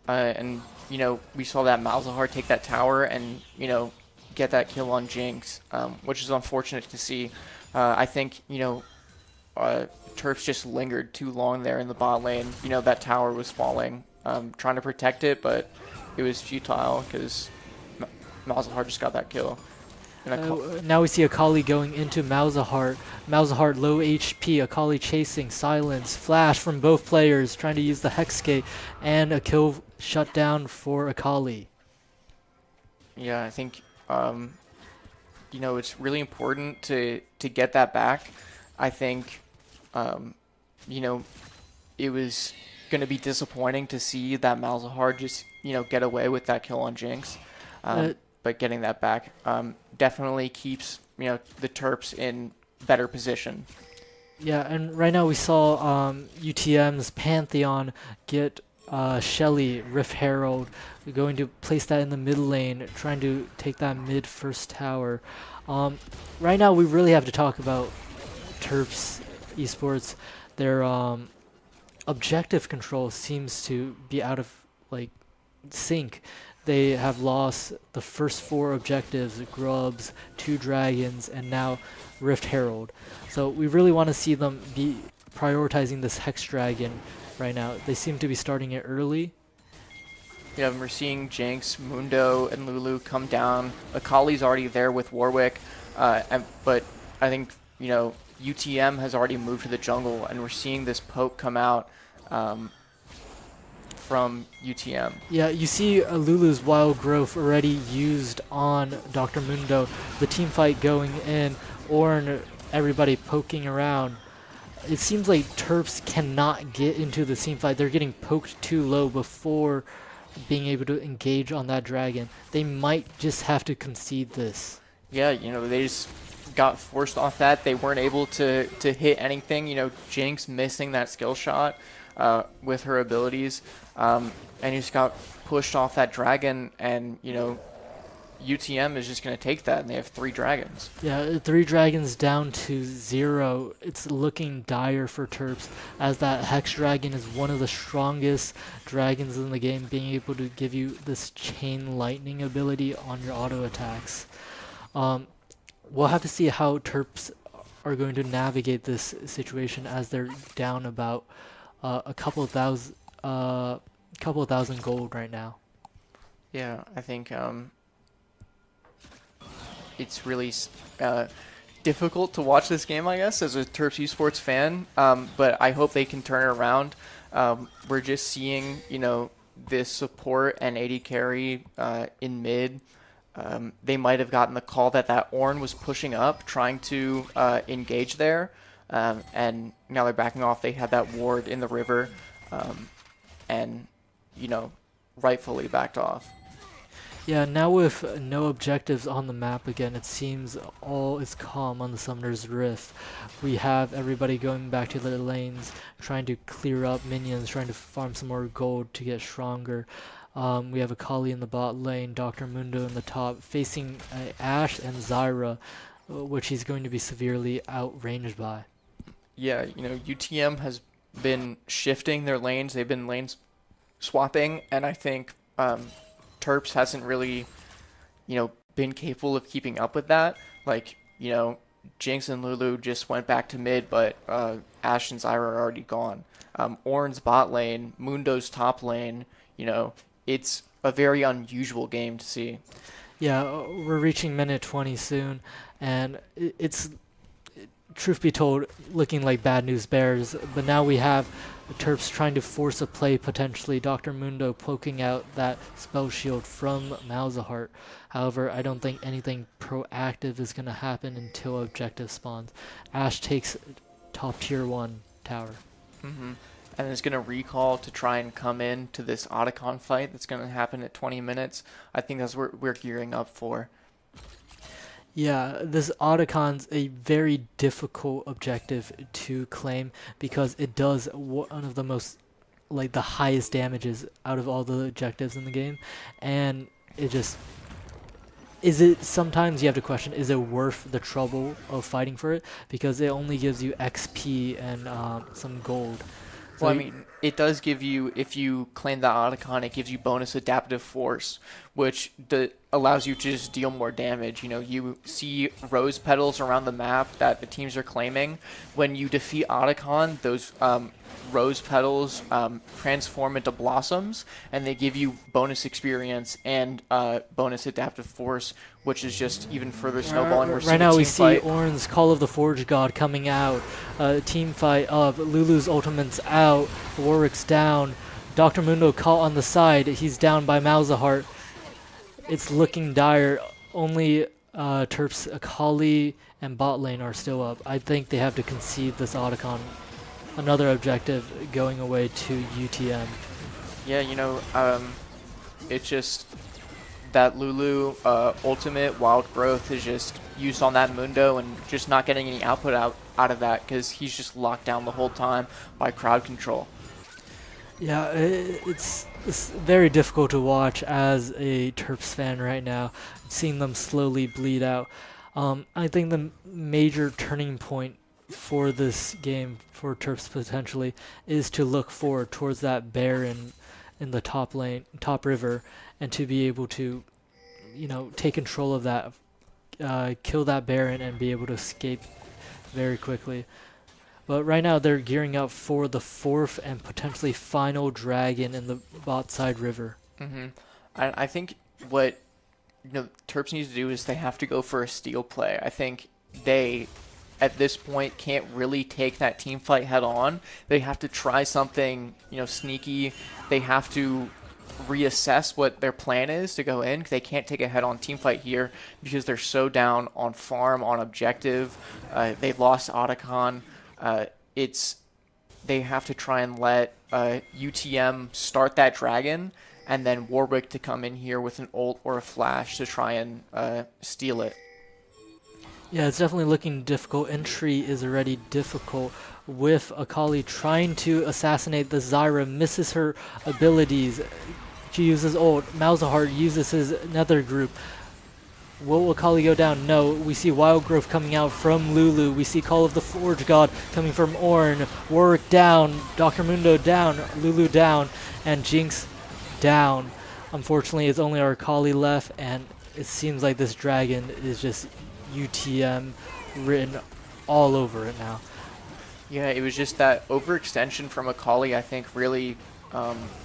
And, you know, we saw that Malzahar take that tower and, you know, get that kill on Jinx, which is unfortunate to see. I think, you know, Terps just lingered too long there in the bot lane. You know, that tower was falling, trying to protect it, but it was futile because Malzahar just got that kill. Now we see Akali going into Malzahar. Malzahar low HP, Akali chasing, silence, flash from both players, trying to use the Hexgate, and a kill shut down for Akali. Yeah, I think, you know, it's really important to get that back. I think, you know, it was going to be disappointing to see that Malzahar just, you know, get away with that kill on Jinx. but getting that back definitely keeps the Terps in better position. Yeah, and right now we saw UTM's Pantheon get Shelly, Rift Herald, going to place that in the mid lane, trying to take that mid first tower. Right now we really have to talk about Terps Esports. Their objective control seems to be out of sync. They have lost the first 4 objectives: Grubs, 2 Dragons, and now Rift Herald. So we really want to see them be prioritizing this Hex Dragon right now. They seem to be starting it early. Yeah, we're seeing Jinx, Mundo, and Lulu come down. Akali's already there with Warwick, but I think UTM has already moved to the jungle, and we're seeing this poke come out from UTM. Yeah, you see Lulu's Wild Growth already used on Dr. Mundo. The team fight going in, Ornn, everybody poking around. It seems like Terps cannot get into the team fight. They're getting poked too low before being able to engage on that dragon. They might just have to concede this. Yeah, they just got forced off that. They weren't able to hit anything. Jinx missing that skill shot with her abilities, and just got pushed off that dragon, and UTM is just going to take that, and they have 3 dragons. Yeah, 3 dragons down to 0. It's looking dire for Terps, as that Hex Dragon is one of the strongest dragons in the game, being able to give you this chain lightning ability on your auto attacks. We'll have to see how Terps are going to navigate this situation, as they're down about a couple thousand gold right now. Yeah, I think it's really difficult to watch this game, I guess, as a Terps Esports fan, but I hope they can turn it around. We're just seeing, this support and AD carry in mid. They might have gotten the call that Ornn was pushing up, trying to engage there, and now they're backing off. They had that ward in the river, and, rightfully backed off. Yeah, now with no objectives on the map again, it seems all is calm on the Summoner's Rift. We have everybody going back to their lanes, trying to clear up minions, trying to farm some more gold to get stronger. We have Akali in the bot lane, Dr. Mundo in the top, facing Ashe and Zyra, which he's going to be severely outranged by. Yeah, UTM has been shifting their lanes. They've been lanes swapping, and I think Terps hasn't really, been capable of keeping up with that. Jinx and Lulu just went back to mid, but Ashe and Zyra are already gone. Ornn's bot lane, Mundo's top lane, it's a very unusual game to see. Yeah, we're reaching minute 20 soon, and it's, truth be told, looking like bad news bears. But now we have Terps trying to force a play, potentially. Dr. Mundo poking out that spell shield from Malzahart. However, I don't think anything proactive is going to happen until objective spawns. Ashe takes top tier 1 tower. Mm-hmm. And is going to recall to try and come in to this Otacon fight that's going to happen at 20 minutes. I think that's what we're gearing up for. Yeah, this Otacon's a very difficult objective to claim, because it does one of the most, the highest damages out of all the objectives in the game. And it just, sometimes you have to question, is it worth the trouble of fighting for it? Because it only gives you XP and some gold. Well, I mean, it does give you, if you claim that Otacon, it gives you bonus adaptive force, which allows you to just deal more damage. You see rose petals around the map that the teams are claiming. When you defeat Otacon, those rose petals transform into blossoms, and they give you bonus experience and bonus adaptive force, which is just even further snowballing. Right now we see Ornn's Call of the Forge God coming out. Team fight up. Lulu's ultimate's out. Warwick's down. Dr. Mundo caught on the side. He's down by Malzahart. It's looking dire. Only Terps, Akali, and bot lane are still up. I think they have to concede this Otacon. Another objective going away to UTM. Yeah, it's just that Lulu ultimate wild growth is just used on that Mundo and just not getting any output out of that because he's just locked down the whole time by crowd control. Yeah, it's very difficult to watch as a Terps fan right now, seeing them slowly bleed out. I think the major turning point for this game for Terps potentially is to look forward towards that Baron in the top lane, top river, and to be able to, take control of that, kill that Baron, and be able to escape very quickly. But right now they're gearing up for the 4th and potentially final dragon in the bot side river. I think what Terps needs to do is they have to go for a steal play. I think they, at this point, can't really take that team fight head on. They have to try something sneaky. They have to reassess what their plan is to go in. They can't take a head-on team fight here because they're so down on farm, on objective. They lost Otacon. They have to try and let UTM start that dragon, and then Warwick to come in here with an ult or a flash to try and steal it. Yeah, it's definitely looking difficult. Entry is already difficult with Akali trying to assassinate the Zyra, misses her abilities. She uses ult. Malzahar uses his nether group. Will Akali go down? No. We see Wild Growth coming out from Lulu. We see Call of the Forge God coming from Ornn. Warwick down. Dr. Mundo down. Lulu down. And Jinx down. Unfortunately, it's only our Akali left, and it seems like this dragon is just UTM written all over it now. Yeah, it was just that overextension from Akali, I think, really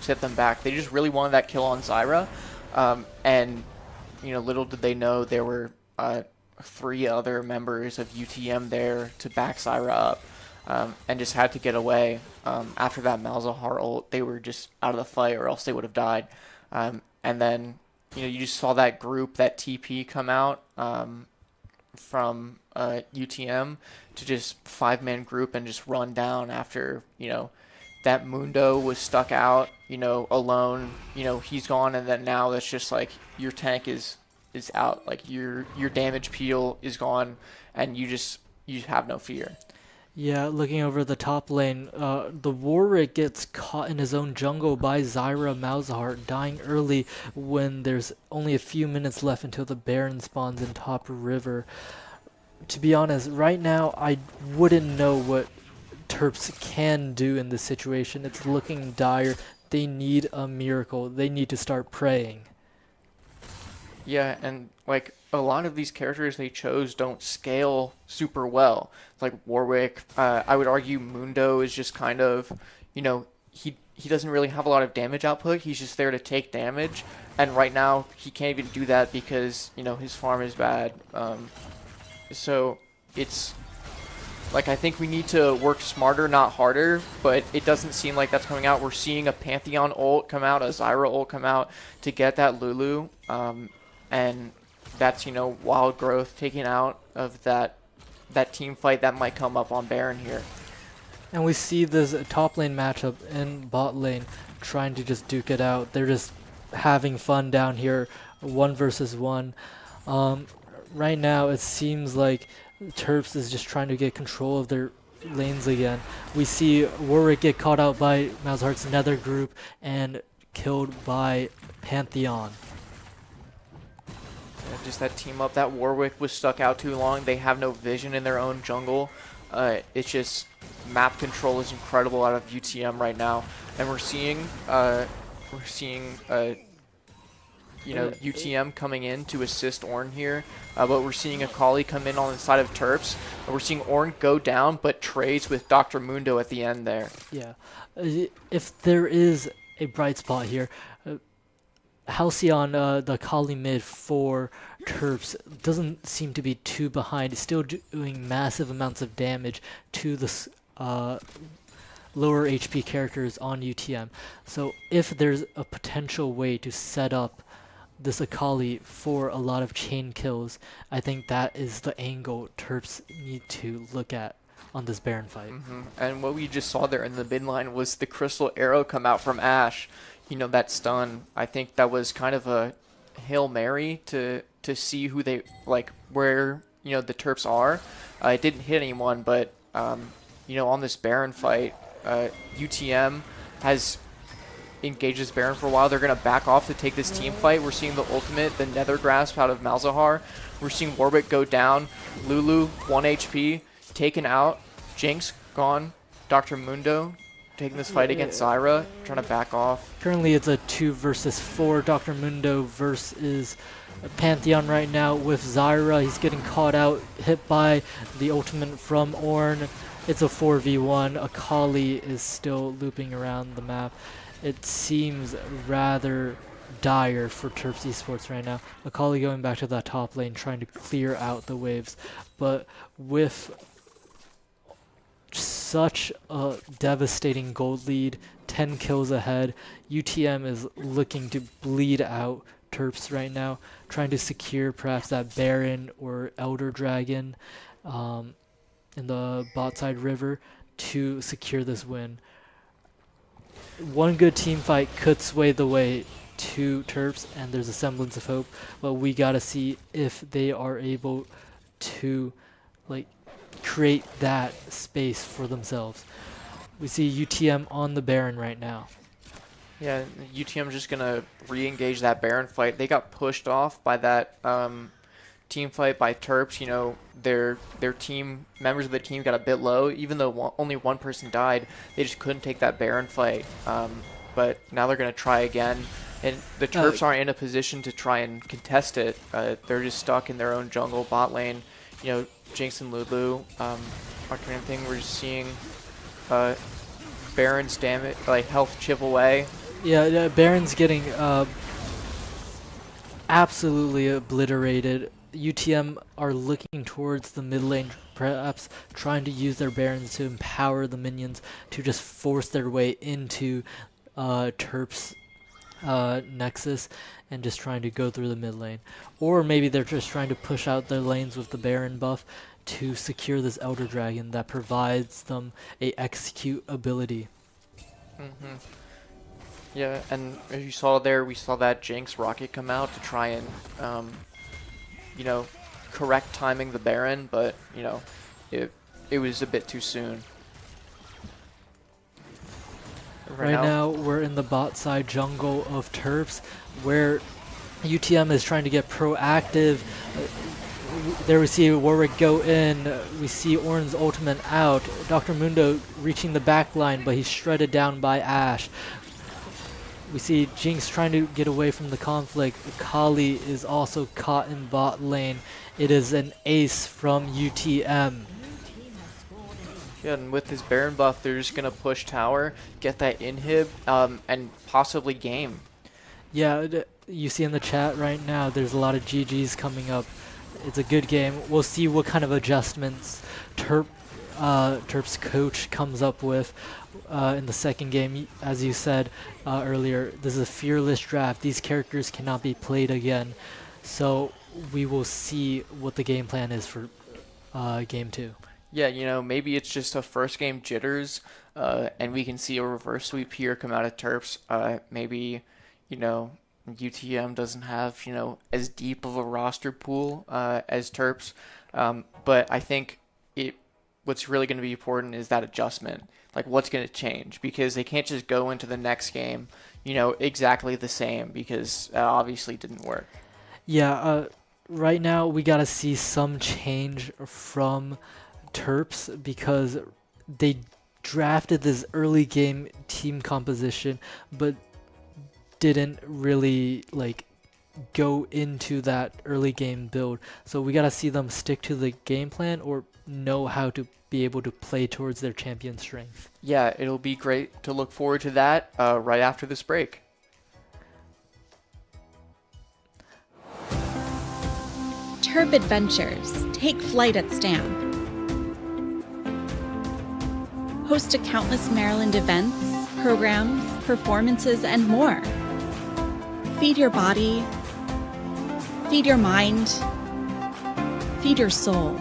set them back. They just really wanted that kill on Zyra, and little did they know there were 3 other members of UTM there to back Zyra up, and just had to get away. After that Malzahar ult, they were just out of the fight, or else they would have died. And then you just saw that group, that TP come out from UTM to just 5-man group and just run down after that Mundo was stuck out alone. He's gone, and then now that's just like your tank is out, like your damage peel is gone, and you have no fear. Yeah, looking over the top lane, the Warwick gets caught in his own jungle by Zyra Malzahar, dying early when there's only a few minutes left until the Baron spawns in top river. To be honest, right now I wouldn't know what Terps can do in this situation. It's looking dire. They need a miracle. They need to start praying. Yeah, and like a lot of these characters they chose don't scale super well. Like Warwick, I would argue Mundo is just kind of, he doesn't really have a lot of damage output. He's just there to take damage, and right now he can't even do that because his farm is bad. So it's like I think we need to work smarter, not harder, but it doesn't seem like that's coming out. We're seeing a Pantheon ult come out, a Zyra ult come out to get that Lulu, and that's Wild Growth taking out of that team fight that might come up on Baron here. And we see this top lane matchup in bot lane trying to just duke it out. They're just having fun down here, 1 versus 1. Right now it seems like Terps is just trying to get control of their lanes again. We see Warwick get caught out by Malzahar's nether group and killed by Pantheon. Yeah, just that team up. That Warwick was stuck out too long. They have no vision in their own jungle. It's just map control is incredible out of UTM right now, and we're seeing UTM coming in to assist Ornn here, but we're seeing Akali come in on the side of Terps. We're seeing Ornn go down, but trades with Dr. Mundo at the end there. Yeah, if there is a bright spot here, Halcyon, the Akali mid for Terps, doesn't seem to be too behind. It's still doing massive amounts of damage to the lower HP characters on UTM. So if there's a potential way to set up this Akali for a lot of chain kills, I think that is the angle Terps need to look at on this Baron fight. And what we just saw there in the mid line was the crystal arrow come out from Ashe. That stun. I think that was kind of a Hail Mary to see who they like, where the Terps are. It didn't hit anyone, but on this Baron fight, UTM has engaged this Baron for a while. They're gonna back off to take this team fight. We're seeing the ultimate, the Nether Grasp out of Malzahar. We're seeing Warwick go down. Lulu 1 HP taken out. Jinx gone. Dr. Mundo taking this fight against Zyra, trying to back off. Currently it's a 2 versus 4. Dr. Mundo versus Pantheon right now with Zyra. He's getting caught out, hit by the ultimate from Ornn. It's a 4v1. Akali is still looping around the map. It seems rather dire for Terps Esports right now. Akali going back to that top lane, trying to clear out the waves. But with such a devastating gold lead, 10 kills ahead, UTM is looking to bleed out Terps right now, trying to secure perhaps that Baron or Elder Dragon in the bot side river to secure this win. One good team fight could sway the way to Terps, and there's a semblance of hope, but we gotta see if they are able to create that space for themselves. We see UTM on the Baron right now. Yeah, UTM just gonna re-engage that Baron fight. They got pushed off by that team fight by Terps. Their team members of the team got a bit low, even though only one person died. They just couldn't take that Baron fight. But now they're gonna try again, and the Terps aren't in a position to try and contest it. They're just stuck in their own jungle bot lane. Jinx and Lulu aren't doing anything. We're just seeing Baron's damage, health chip away. Yeah, Baron's getting absolutely obliterated. UTM are looking towards the mid lane, perhaps trying to use their Barons to empower the minions to just force their way into Terps Nexus and just trying to go through the mid lane. Or maybe they're just trying to push out their lanes with the Baron buff to secure this Elder Dragon that provides them a execute ability. Mm-hmm. Yeah, and as you saw there, we saw that Jinx rocket come out to try and, correct timing the Baron, but, it was a bit too soon. Right now, we're in the bot side jungle of Terps, where UTM is trying to get proactive. There we see Warwick go in. We see Ornn's ultimate out. Dr. Mundo reaching the back line, but he's shredded down by Ashe. We see Jinx trying to get away from the conflict. Akali is also caught in bot lane. It is an ace from UTM. Yeah, and with his Baron buff, they're just going to push tower, get that inhib, and possibly game. Yeah, you see in the chat right now, there's a lot of GGs coming up. It's a good game. We'll see what kind of adjustments Terps coach comes up with in the second game. As you said earlier, this is a fearless draft. These characters cannot be played again. So we will see what the game plan is for game 2. Yeah, maybe it's just a first game jitters, and we can see a reverse sweep here come out of Terps. Maybe, UTM doesn't have, as deep of a roster pool as Terps. But I think what's really going to be important is that adjustment. What's going to change? Because they can't just go into the next game, exactly the same, because that obviously didn't work. Yeah, right now we got to see some change from Terps because they drafted this early game team composition, but didn't really go into that early game build. So we gotta see them stick to the game plan or know how to be able to play towards their champion strength. Yeah, it'll be great to look forward to that right after this break. Terp Adventures. Take flight at Stamp. Host to countless Maryland events, programs, performances, and more. Feed your body, feed your mind, feed your soul.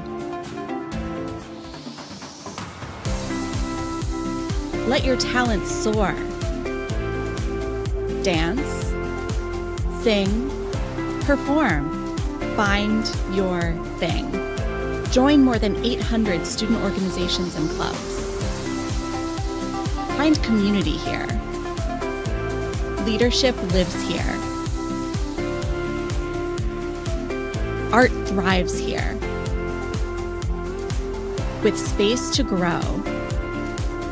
Let your talents soar. Dance, sing, perform. Find your thing. Join more than 800 student organizations and clubs. Find community here. Leadership lives here. Art thrives here. With space to grow.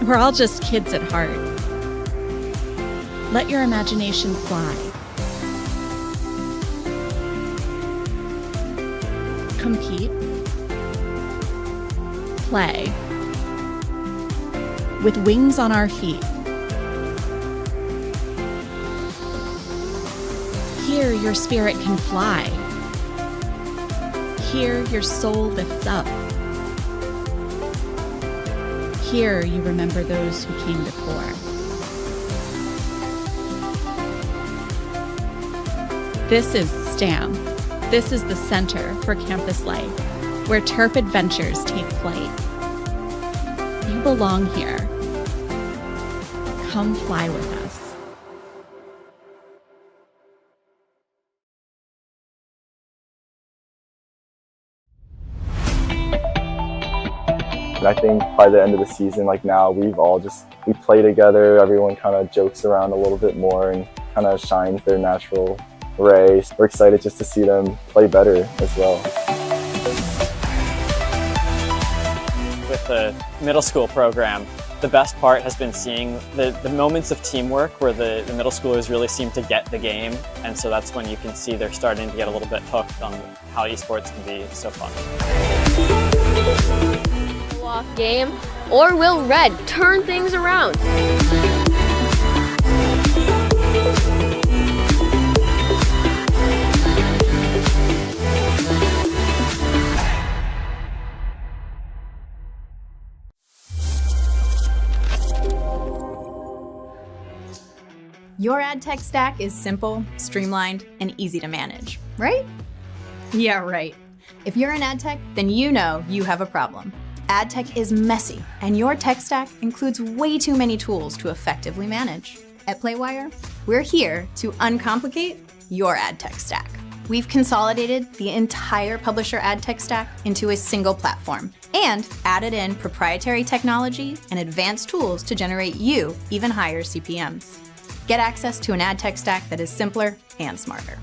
We're all just kids at heart. Let your imagination fly. Compete. Play. With wings on our feet. Here your spirit can fly. Here your soul lifts up. Here you remember those who came before. This is STAM. This is the Center for Campus Life, where Terp adventures take flight. You belong here. Come fly with us. I think by the end of the season, like now, we play together, everyone kind of jokes around a little bit more and kind of shines their natural ray. We're excited just to see them play better as well. With the middle school program, the best part has been seeing the moments of teamwork where the middle schoolers really seem to get the game, and so that's when you can see they're starting to get a little bit hooked on how esports can be so fun. Off game, or will Red turn things around? Your ad tech stack is simple, streamlined, and easy to manage, right? Yeah, right. If you're in ad tech, then you know you have a problem. Ad tech is messy, and your tech stack includes way too many tools to effectively manage. At Playwire, we're here to uncomplicate your ad tech stack. We've consolidated the entire publisher ad tech stack into a single platform and added in proprietary technology and advanced tools to generate you even higher CPMs. Get access to an ad tech stack that is simpler and smarter.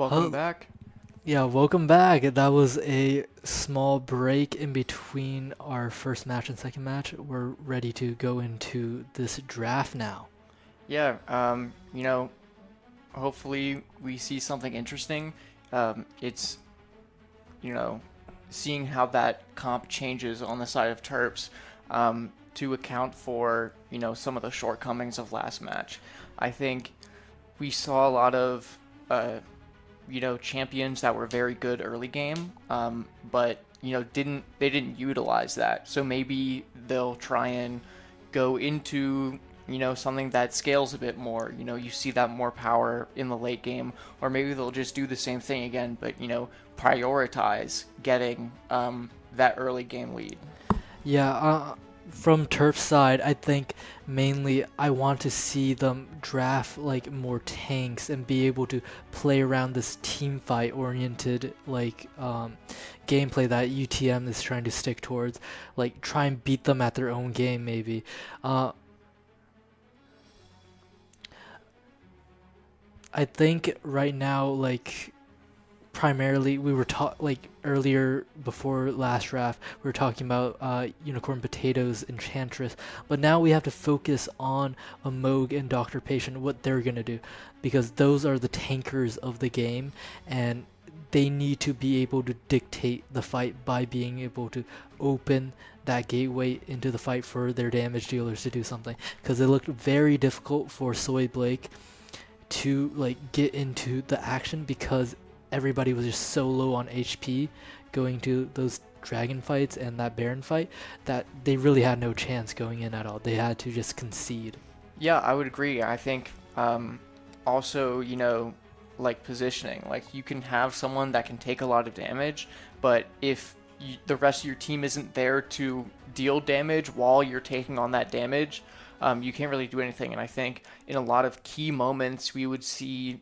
Welcome back. Yeah, welcome back. That was a small break in between our first match and second match. We're ready to go into this draft now. Yeah, hopefully we see something interesting. It's, seeing how that comp changes on the side of Terps to account for, some of the shortcomings of last match. I think we saw a lot of, champions that were very good early game, but, they didn't utilize that. So maybe they'll try and go into something that scales a bit more. You see that more power in the late game, or maybe they'll just do the same thing again, but prioritize getting that early game lead. Yeah, from Terp's side, I think mainly I want to see them draft like more tanks and be able to play around this team fight oriented gameplay that UTM is trying to stick towards, like try and beat them at their own game maybe. I think right now, primarily we were earlier before last draft, we were talking about Unicorn Potatoes, Enchantress, but now we have to focus on a Moog and Dr. Patient, what they're going to do, because those are the tankers of the game, and they need to be able to dictate the fight by being able to open that gateway into the fight for their damage dealers to do something, because it looked very difficult for Soy Blake to get into the action because everybody was just so low on HP going to those dragon fights and that Baron fight that they really had no chance going in at all. They had to just concede. Yeah, I would agree. I think also, positioning. You can have someone that can take a lot of damage, but if the rest of your team isn't there to deal damage while you're taking on that damage, you can't really do anything. And I think in a lot of key moments, we would see,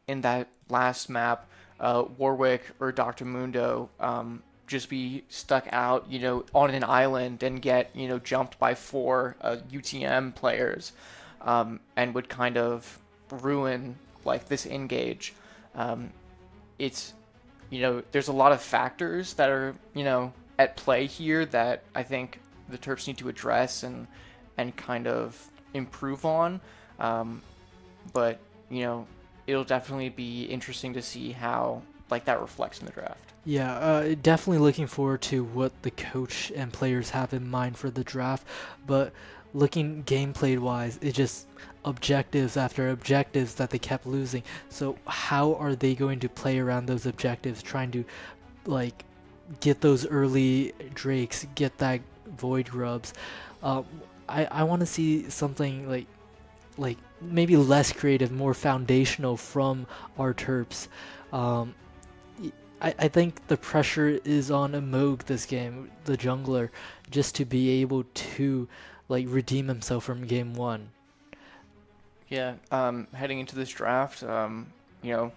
in that last map, Warwick or Dr. Mundo just be stuck out, on an island and get, jumped by 4 UTM players, and would kind of ruin this engage. It's, there's a lot of factors that are, at play here that I think the Terps need to address and kind of improve on. But, it'll definitely be interesting to see how that reflects in the draft. Yeah, definitely looking forward to what the coach and players have in mind for the draft. But looking gameplay wise, it just objectives after objectives that they kept losing. So how are they going to play around those objectives, trying to get those early drakes, get that void grubs? I want to see something like maybe less creative, more foundational from our Terps. I think the pressure is on a Moog this game, the jungler, just to be able to redeem himself from game 1. Yeah, heading into this draft, we're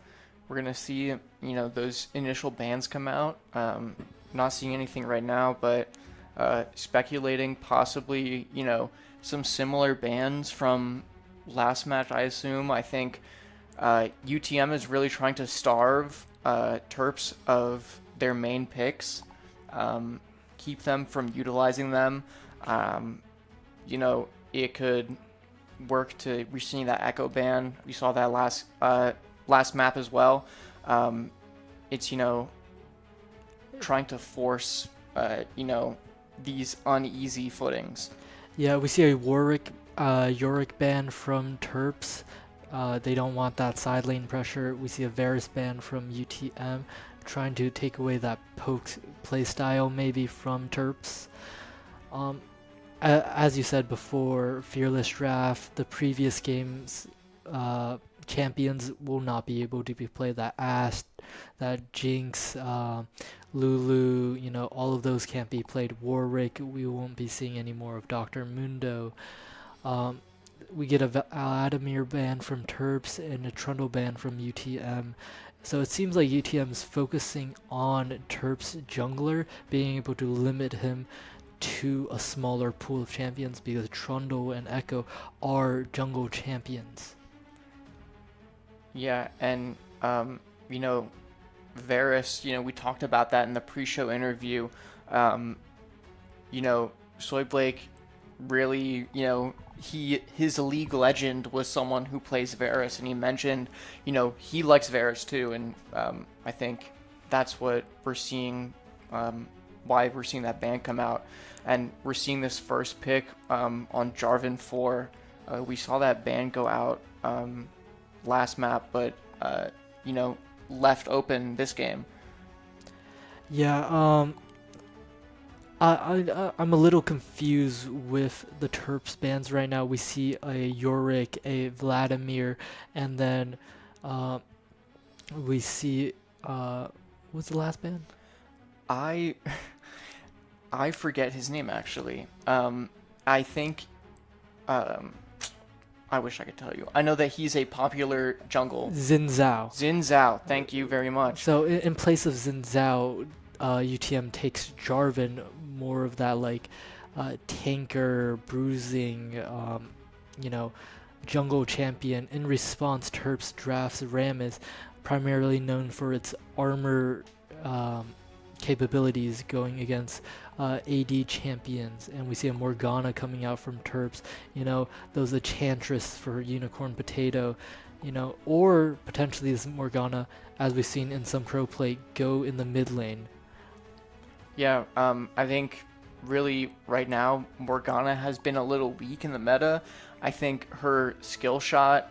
gonna see those initial bans come out. Not seeing anything right now, but speculating possibly some similar bans from last match, I assume. I think UTM is really trying to starve Terps of their main picks, keep them from utilizing them. It could work to we're seeing that Echo ban. We saw that last map as well. It's trying to force these uneasy footings. Yeah, we see a Yorick ban from Terps. They don't want that side lane pressure. We see a Varus ban from UTM, trying to take away that poke playstyle maybe from Terps. As you said before, Fearless Draft, the previous games, champions will not be able to be played. That Ast, that Jinx, Lulu, all of those can't be played. Warwick, we won't be seeing any more of Dr. Mundo. We get a Vladimir ban from Terps and a Trundle ban from UTM. So it seems like UTM's focusing on Terps jungler, being able to limit him to a smaller pool of champions because Trundle and Echo are jungle champions. Yeah, and you know, Varus, you know, we talked about that in the pre-show interview. You know, Soy Blake really, you know, his league legend was someone who plays Varus, and he mentioned, you know, he likes Varus too, and I think that's what we're seeing, why we're seeing that ban come out, and we're seeing this first pick on Jarvan 4. We saw that ban go out last map, but you know, left open this game. Yeah, I'm a little confused with the Terps bans right now. We see a Yorick, a Vladimir, and then we see what's the last ban? I forget his name actually. I think I wish I could tell you. I know that he's a popular jungle. Xin Zhao. Xin Zhao, thank you very much. So in place of Xin Zhao, UTM takes Jarvan, more of that like tanker, bruising, you know, jungle champion. In response, Terps drafts Rammus, primarily known for its armor capabilities going against AD champions, and we see a Morgana coming out from Terps, you know, those Enchantress for Unicorn Potato, you know, or potentially this Morgana, as we've seen in some pro play, go in the mid lane. Yeah, I think really right now Morgana has been a little weak in the meta. I think her skill shot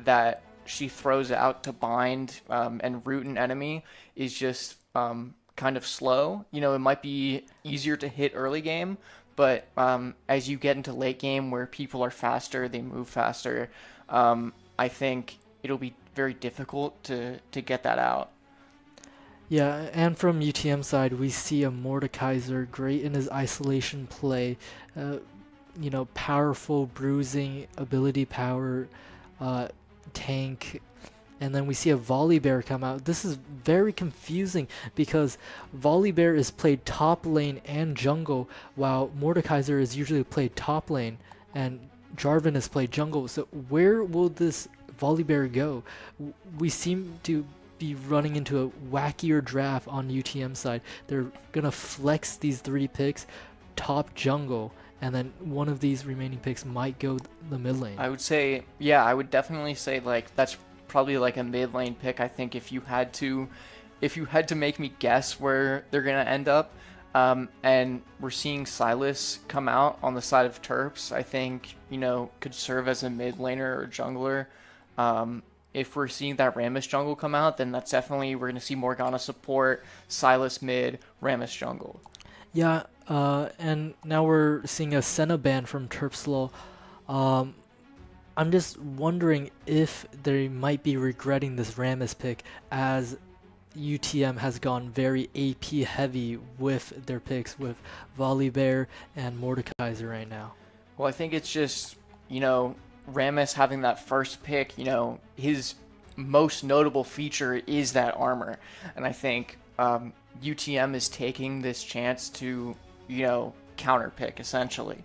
that she throws out to bind and root an enemy is just kind of slow. You know, it might be easier to hit early game, but as you get into late game where people are faster, they move faster, I think it'll be very difficult to get that out. Yeah, and from UTM side, we see a Mordekaiser great in his isolation play, you know, powerful bruising, ability power, tank, and then we see a Volibear come out. This is very confusing because Volibear is played top lane and jungle, while Mordekaiser is usually played top lane and Jarvan is played jungle. So where will this Volibear go? We seem to be running into a wackier draft on UTM side. They're gonna flex these 3 picks, top jungle, and then one of these remaining picks might go the mid lane. I would say, yeah, I would definitely say like that's probably like a mid lane pick. I think if you had to make me guess where they're gonna end up, and we're seeing Silas come out on the side of Terps, I think, you know, could serve as a mid laner or jungler. If we're seeing that Rammus jungle come out, then that's definitely, we're gonna see Morgana support, Silas mid, Rammus jungle. Yeah, and now we're seeing a Senna ban from Terps LoL. I'm just wondering if they might be regretting this Rammus pick, as UTM has gone very AP heavy with their picks with Volibear and Mordekaiser right now. Well, I think it's just, you know, Rammus having that first pick, you know, his most notable feature is that armor. And I think UTM is taking this chance to, you know, counter pick essentially.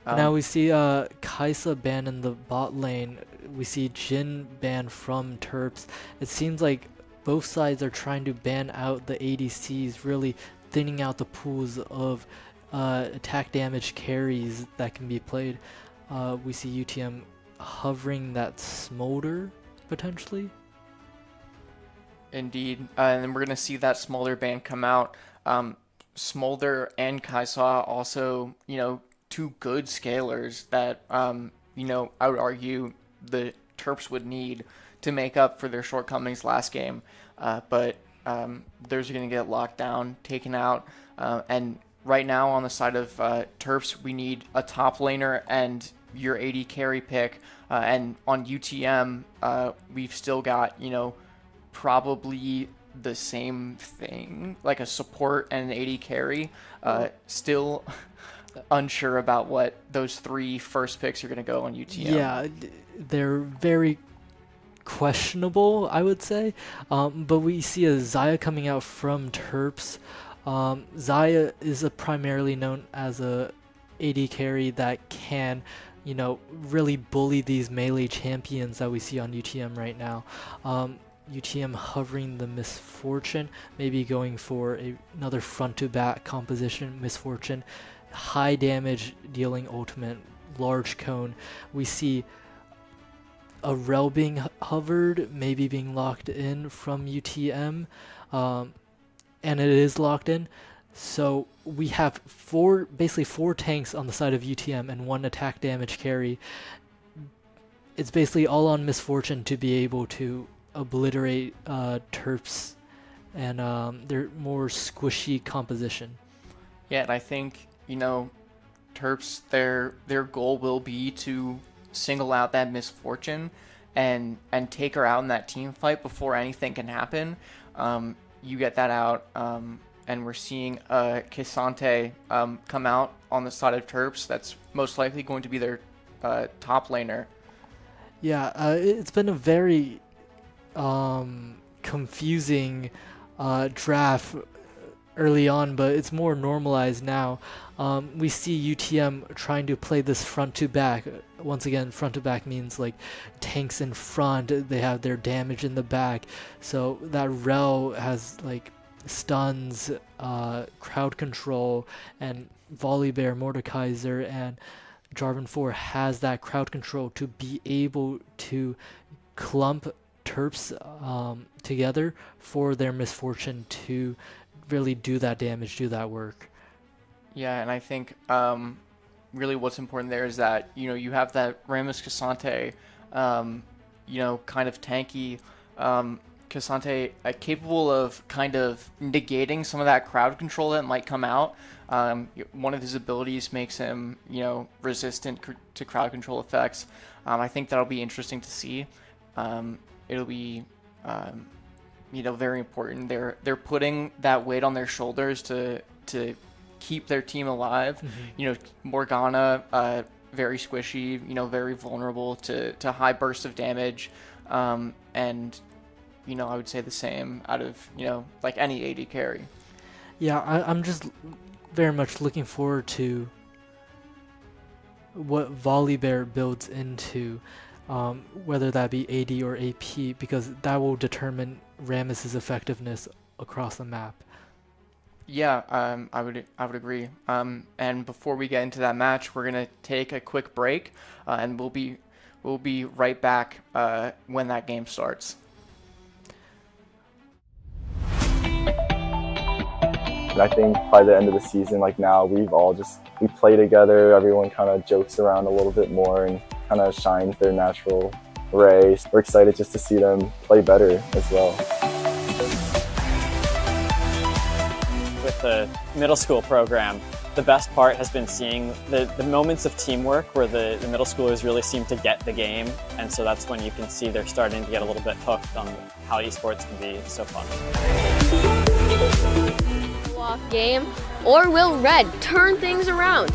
Now we see Kaisa ban in the bot lane. We see Jhin ban from Terps. It seems like both sides are trying to ban out the ADCs, really thinning out the pools of attack damage carries that can be played. We see UTM hovering that Smolder, potentially. Indeed. And then we're going to see that Smolder ban come out. Smolder and Kaisa also, you know, 2 good scalers that, you know, I would argue the Terps would need to make up for their shortcomings last game. But those are going to get locked down, taken out. And right now on the side of Terps, we need a top laner and your AD carry pick. And on UTM, we've still got, you know, probably the same thing, like a support and an AD carry. Still unsure about what those 3 first picks are going to go on UTM. Yeah, they're very questionable, I would say. But we see a Xayah coming out from Terps. Xayah is primarily known as a AD carry that can, you know, really bully these melee champions that we see on UTM right now. UTM hovering the Misfortune, maybe going for another front-to-back composition Misfortune, high damage dealing ultimate, large cone. We see a rel being hovered, maybe being locked in from UTM, and it is locked in. So we have basically four tanks on the side of UTM and one attack damage carry. It's basically all on Misfortune to be able to obliterate Terps and their more squishy composition. Yeah, and I think, Terps, their goal will be to single out that Misfortune and take her out in that team fight before anything can happen. You get that out, and we're seeing Kisante come out on the side of Terps. That's most likely going to be their top laner. Yeah, it's been a very confusing draft early on, but it's more normalized now. We see UTM trying to play this front to back. Once again, front to back means like tanks in front, they have their damage in the back. So that rel has like stuns, crowd control, and Volibear, Mordekaiser, and Jarvan 4 has that crowd control to be able to clump Terps together for their Misfortune to really do that damage, do that work. Yeah, and I think really what's important there is that, you have that Rammus Cassante, kind of tanky Cassante capable of kind of negating some of that crowd control that might come out. One of his abilities makes him, resistant to crowd control effects. I think that'll be interesting to see. It'll be, very important. They're putting that weight on their shoulders to keep their team alive. Mm-hmm. Morgana, very squishy, very vulnerable to high bursts of damage, and I would say the same out of like any AD carry. Yeah, I'm just very much looking forward to what Volibear builds into, whether that be AD or AP, because that will determine Rammus's effectiveness across the map. Yeah, I would agree. And before we get into that match, we're gonna take a quick break, and we'll be right back when that game starts. And I think by the end of the season, like now, we play together, everyone kind of jokes around a little bit more and kind of shines their natural ray. We're excited just to see them play better as well. With the middle school program, the best part has been seeing the moments of teamwork where the middle schoolers really seem to get the game, and so that's when you can see they're starting to get a little bit hooked on how esports can be so fun. Off game, or will Red turn things around?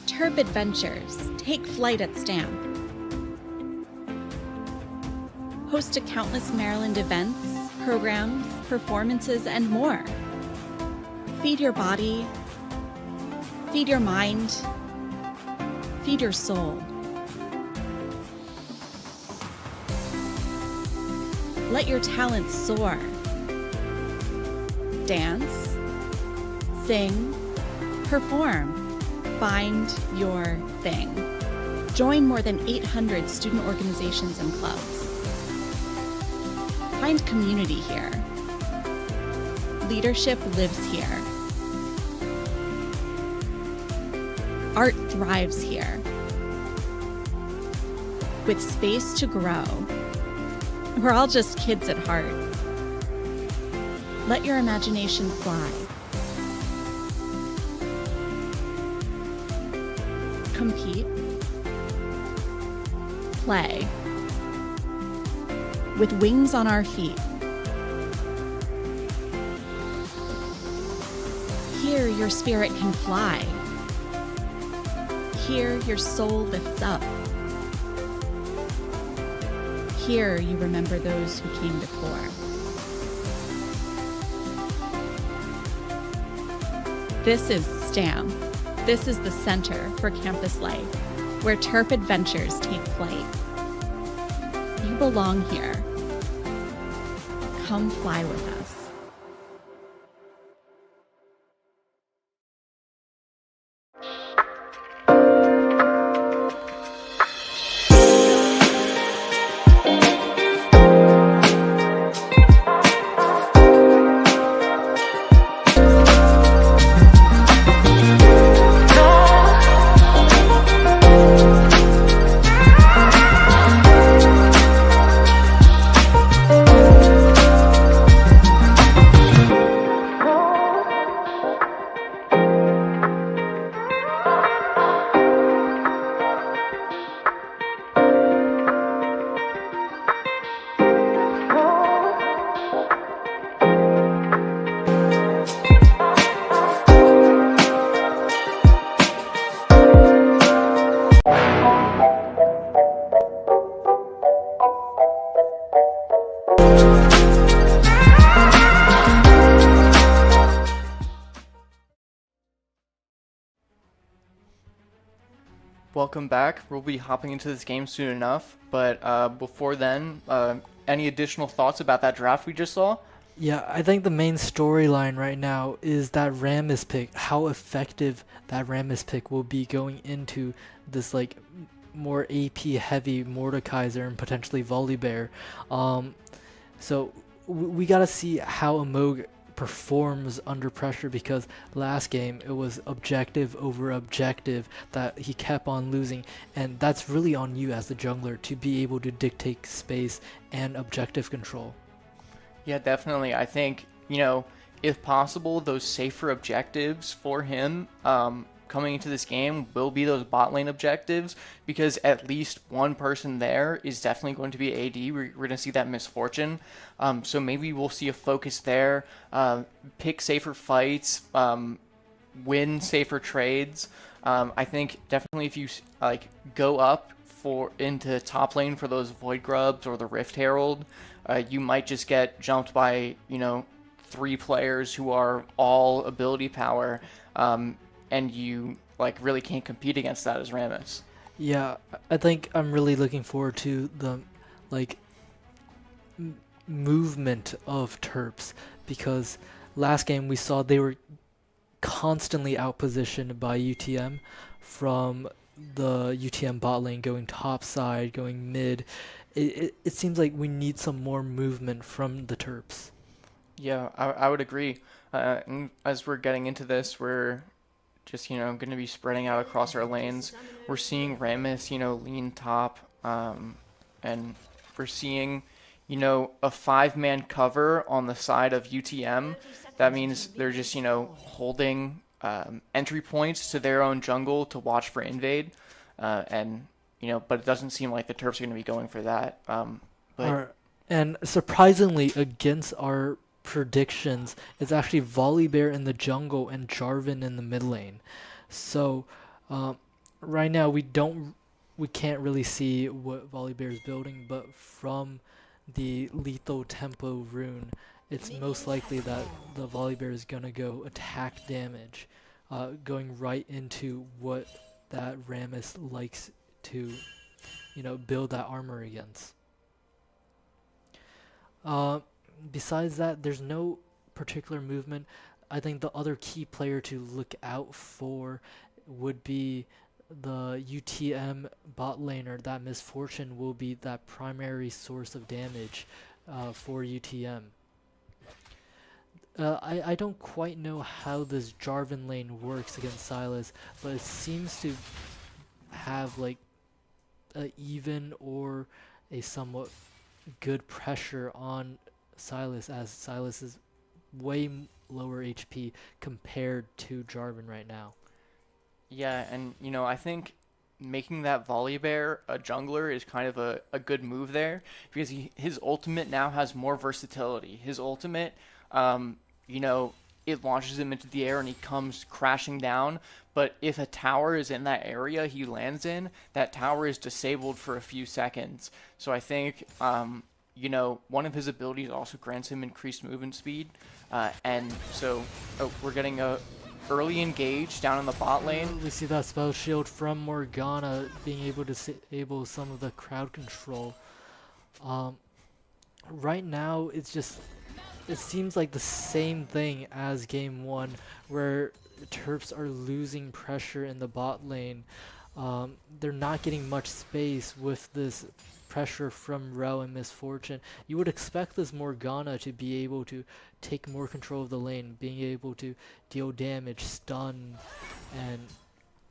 Terp Adventures take flight at Stamp. Host to countless Maryland events, programs, performances, and more. Feed your body, feed your mind, feed your soul. Let your talents soar. Dance, sing, perform, find your thing. Join more than 800 student organizations and clubs. Find community here. Leadership lives here. Art thrives here. With space to grow. We're all just kids at heart. Let your imagination fly. Compete. Play. With wings on our feet. Here your spirit can fly. Here your soul lifts up. Here you remember those who came before. This is STAM. This is the Center for Campus Life, where Terp adventures take flight. You belong here. Come fly with us. Welcome back. We'll be hopping into this game soon enough, but before then, any additional thoughts about that draft we just saw? Yeah, I think the main storyline right now is that Rammus pick, how effective that Rammus pick will be going into this like more AP heavy Mordekaiser and potentially Volibear. So we gotta see how Amog performs under pressure, because last game it was objective over objective that he kept on losing, and that's really on you as the jungler to be able to dictate space and objective control. Yeah, definitely. I think, you know, if possible, those safer objectives for him coming into this game will be those bot lane objectives, because at least one person there is definitely going to be AD. We're going to see that misfortune. So maybe we'll see a focus there, pick safer fights, win safer trades. I think definitely if you like go up into top lane for those Void Grubs or the Rift Herald, you might just get jumped by, you know, 3 players who are all ability power, and you like really can't compete against that as Rammus. Yeah, I think I'm really looking forward to the like movement of Terps, because last game we saw they were constantly outpositioned by UTM from the UTM bot lane, going top side, going mid. It seems like we need some more movement from the Terps. Yeah, I would agree. And as we're getting into this, we're just, you know, going to be spreading out across our lanes. We're seeing Rammus, you know, lean top, and we're seeing, you know, a 5-man cover on the side of UTM. That means they're just, you know, holding entry points to their own jungle to watch for invade, and you know, but it doesn't seem like the Terps are going to be going for that. And surprisingly, against our predictions, it's actually Volibear in the jungle and Jarvan in the mid lane. So right now we can't really see what Volibear is building, but from the lethal tempo rune, it's most likely that the Volibear is gonna go attack damage, going right into what that Rammus likes to, you know, build that armor against. Besides that, there's no particular movement. I think the other key player to look out for would be the UTM bot laner. That Misfortune will be that primary source of damage for UTM. I don't quite know how this Jarvan lane works against Sylas, but it seems to have like a even or a somewhat good pressure on Sylas, as Sylas is way lower HP compared to Jarvan right now. Yeah, and you know, I think making that Volibear a jungler is kind of a good move there, because his ultimate now has more versatility. His ultimate, you know, it launches him into the air and he comes crashing down, but if a tower is in that area he lands in, that tower is disabled for a few seconds. So I think, you know, one of his abilities also grants him increased movement speed, and so we're getting a early engage down in the bot lane. We see that spell shield from Morgana being able to disable some of the crowd control. Right now, it seems like the same thing as game 1, where Terps are losing pressure in the bot lane. They're not getting much space with this pressure from Rel and Misfortune. You would expect this Morgana to be able to take more control of the lane, being able to deal damage, stun, and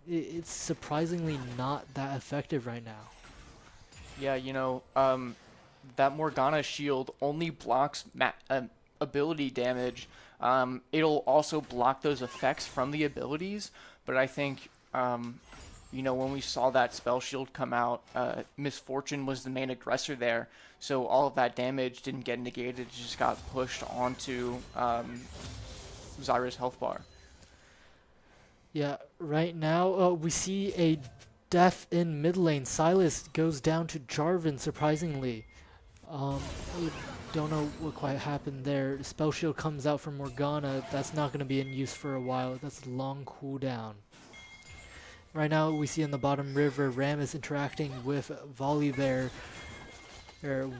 it's surprisingly not that effective right now. Yeah, that Morgana shield only blocks ability damage. It'll also block those effects from the abilities, but I think when we saw that spell shield come out, Misfortune was the main aggressor there, so all of that damage didn't get negated, it just got pushed onto Zyra's health bar. Yeah, right now we see a death in mid lane. Silas goes down to Jarvan, surprisingly. We don't know what quite happened there. Spell shield comes out from Morgana. That's not going to be in use for a while. That's a long cooldown. Right now we see in the bottom river, Ram is interacting with Volibear,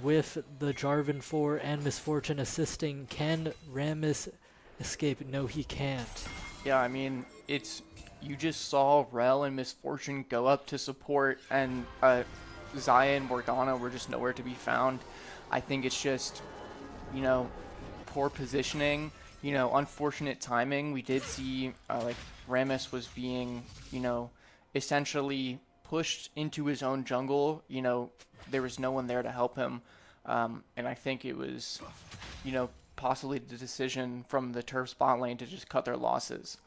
with the Jarvan 4 and Misfortune assisting. Can Rammus escape? No, he can't. Yeah, I mean, you just saw Rel and Misfortune go up to support, and Xayah and Morgana were just nowhere to be found. I think it's just, poor positioning, unfortunate timing. We did see, Rammus was being, essentially pushed into his own jungle. There was no one there to help him. And I think it was, possibly the decision from the Terps bot lane to just cut their losses.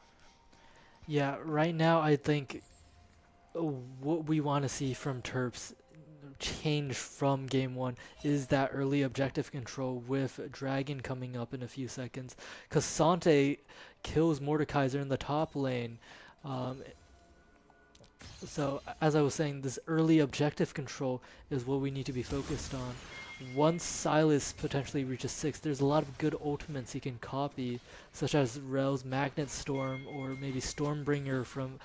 Yeah, right now I think what we want to see from Terps change from game 1 is that early objective control with Dragon coming up in a few seconds. Cassante kills Mordekaiser in the top lane. So as I was saying, this early objective control is what we need to be focused on. Once Silas potentially reaches 6, there's a lot of good ultimates he can copy, such as Rel's Magnet Storm or maybe Stormbringer from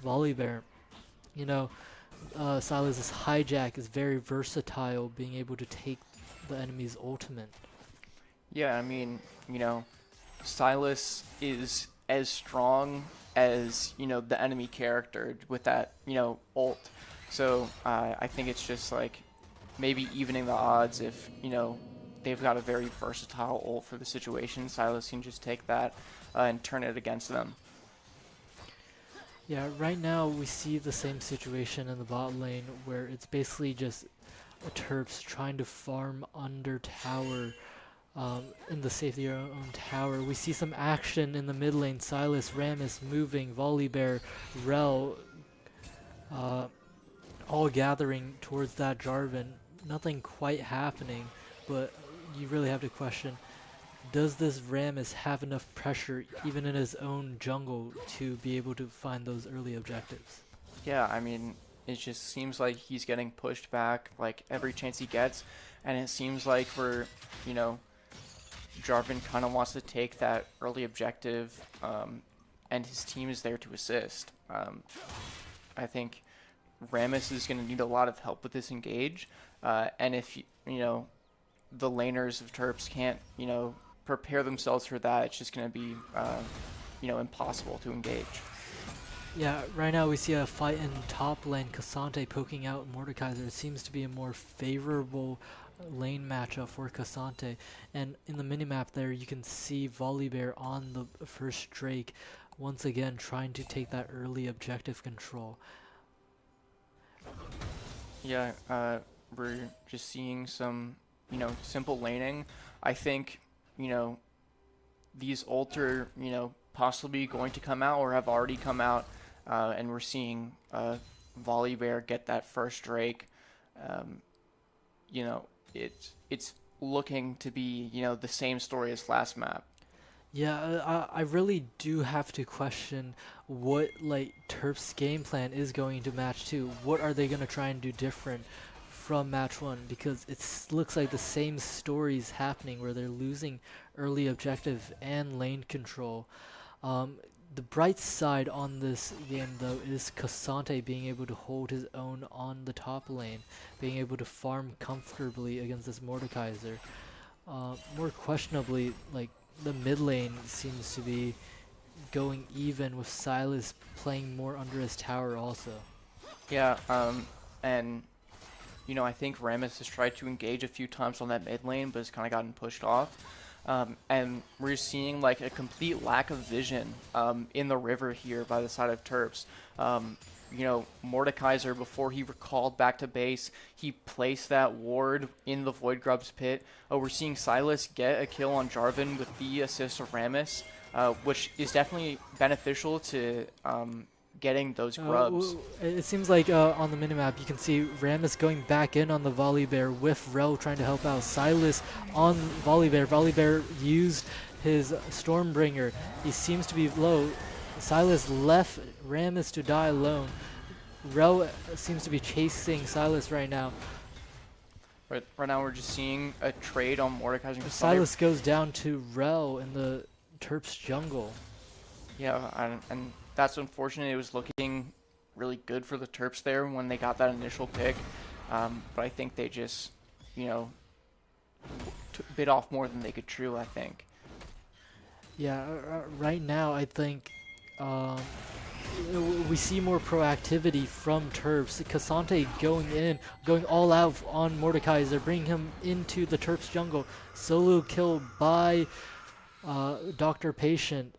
Volibear. Silas's hijack is very versatile, being able to take the enemy's ultimate. Yeah, I mean, Silas is as strong as, the enemy character with that, ult. So I think it's just maybe evening the odds if, they've got a very versatile ult for the situation. Silas can just take that and turn it against them. Yeah, right now we see the same situation in the bot lane where it's basically just Terps trying to farm under tower in the safety of their own tower. We see some action in the mid lane. Silas, Rammus moving, Volibear, Rel all gathering towards that Jarvan. Nothing quite happening, but you really have to question, does this Rammus have enough pressure even in his own jungle to be able to find those early objectives? Yeah, I mean, it just seems like he's getting pushed back every chance he gets, and it seems like Jarvan kind of wants to take that early objective, and his team is there to assist. I think Rammus is going to need a lot of help with this engage, and if the laners of Terps can't prepare themselves for that, it's just going to be impossible to engage. Yeah, right now we see a fight in top lane. Cassante poking out Mordekaiser. It seems to be a more favorable lane matchup for Cassante. And in the minimap there, you can see Volibear on the first Drake, once again trying to take that early objective control. Yeah, we're just seeing some, simple laning. I think, these ult are, possibly going to come out or have already come out, and we're seeing Volibear get that first Drake. It's looking to be, the same story as last map. Yeah, I really do have to question what Terps' game plan is going to match 2. What are they going to try and do different from match 1? Because it looks like the same stories happening where they're losing early objective and lane control. The bright side on this game, though, is Cassante being able to hold his own on the top lane, being able to farm comfortably against this Mordekaiser. More questionably, like, the mid lane seems to be going even with Silas playing more under his tower also. Yeah, and you know, I think Rammus has tried to engage a few times on that mid lane, but has kind of gotten pushed off. And we're seeing like a complete lack of vision in the river here by the side of Terps. You know, Mordekaiser, before he recalled back to base, he placed that ward in the Void Grub's pit. We're seeing Silas get a kill on Jarvan with the assist of Rammus, which is definitely beneficial to getting those grubs. It seems like on the minimap you can see Rammus going back in on the Volibear with Rel trying to help out Silas on Volibear. Volibear used his Stormbringer. He seems to be low. Silas left Rammus to die alone. Rel seems to be chasing Silas right now. Right now we're just seeing a trade on Mordekaiser. Silas goes down to Rel in the Terps jungle. Yeah, and that's unfortunate. It was looking really good for the Terps there when they got that initial pick. But I think they just, you know, bit off more than they could chew, I think. Yeah, right now I think we see more proactivity from Terps. Cassante going all out on Mordekaiser, bringing him into the Terps jungle. Solo kill by Dr. Patient.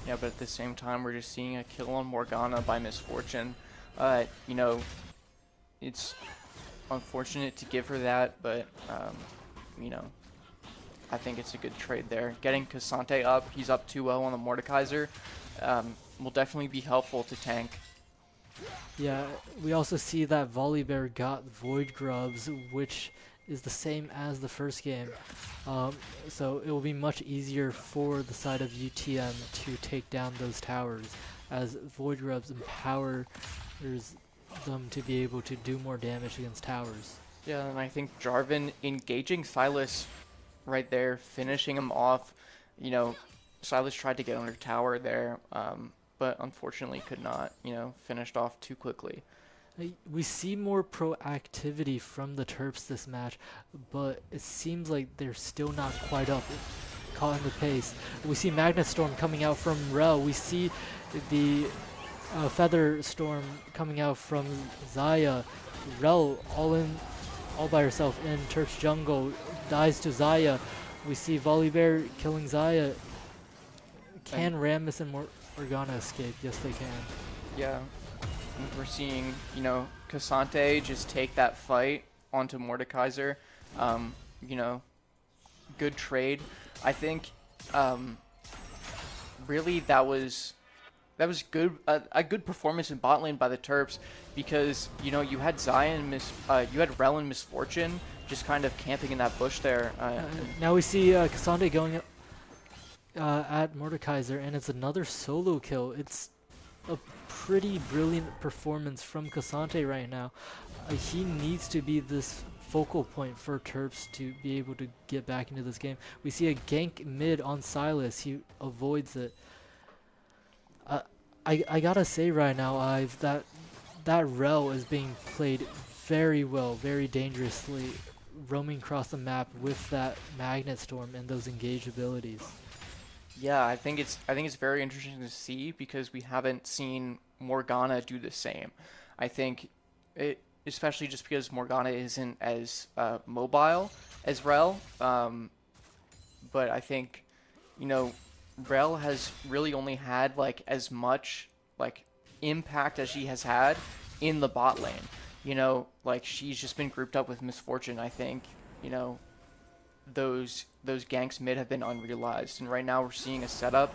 Yeah, but at the same time, we're just seeing a kill on Morgana by Misfortune. You know, it's unfortunate to give her that, but, you know, I think it's a good trade there. Getting Cassante up, he's up 2-0 on the Mordekaiser, will definitely be helpful to tank. Yeah, we also see that Volibear got Void Grubs, which is the same as the first game. So it will be much easier for the side of UTM to take down those towers, as Void Grubs empowers them to be able to do more damage against towers. Yeah, and I think Jarvan engaging Silas right there, finishing him off. You know, Silas tried to get under tower there, but unfortunately could not, you know, finished off too quickly. We see more proactivity from the Terps this match, but it seems like they're still not quite up, caught in the pace. We see Magnet Storm coming out from Rel. We see the Feather Storm coming out from Xayah. Rel all by herself in Terps jungle, dies to Xayah. We see Volibear killing Xayah. Can Rammus and Morgana escape? Yes, they can. Yeah. We're seeing, you know, Cassante just take that fight onto Mordekaiser. You know, good trade. I think really that was good, a good performance in bot lane by the Terps, because you know you had you had Rel and Misfortune just kind of camping in that bush there. Now we see Cassante going at Mordekaiser, and it's another solo kill. It's a pretty brilliant performance from Cassante right now. He needs to be this focal point for Terps to be able to get back into this game. We see a gank mid on Silas. He avoids it. I gotta say right now, Ive, that Rel is being played very well, very dangerously, roaming across the map with that Magnet Storm and those engage abilities. Yeah, I think it's very interesting to see, because we haven't seen Morgana do the same. I think especially just because Morgana isn't as mobile as Rel, but I think, you know, Rel has really only had like as much like impact as she has had in the bot lane. You know, like she's just been grouped up with Misfortune. I think, you know, those ganks mid have been unrealized, and right now we're seeing a setup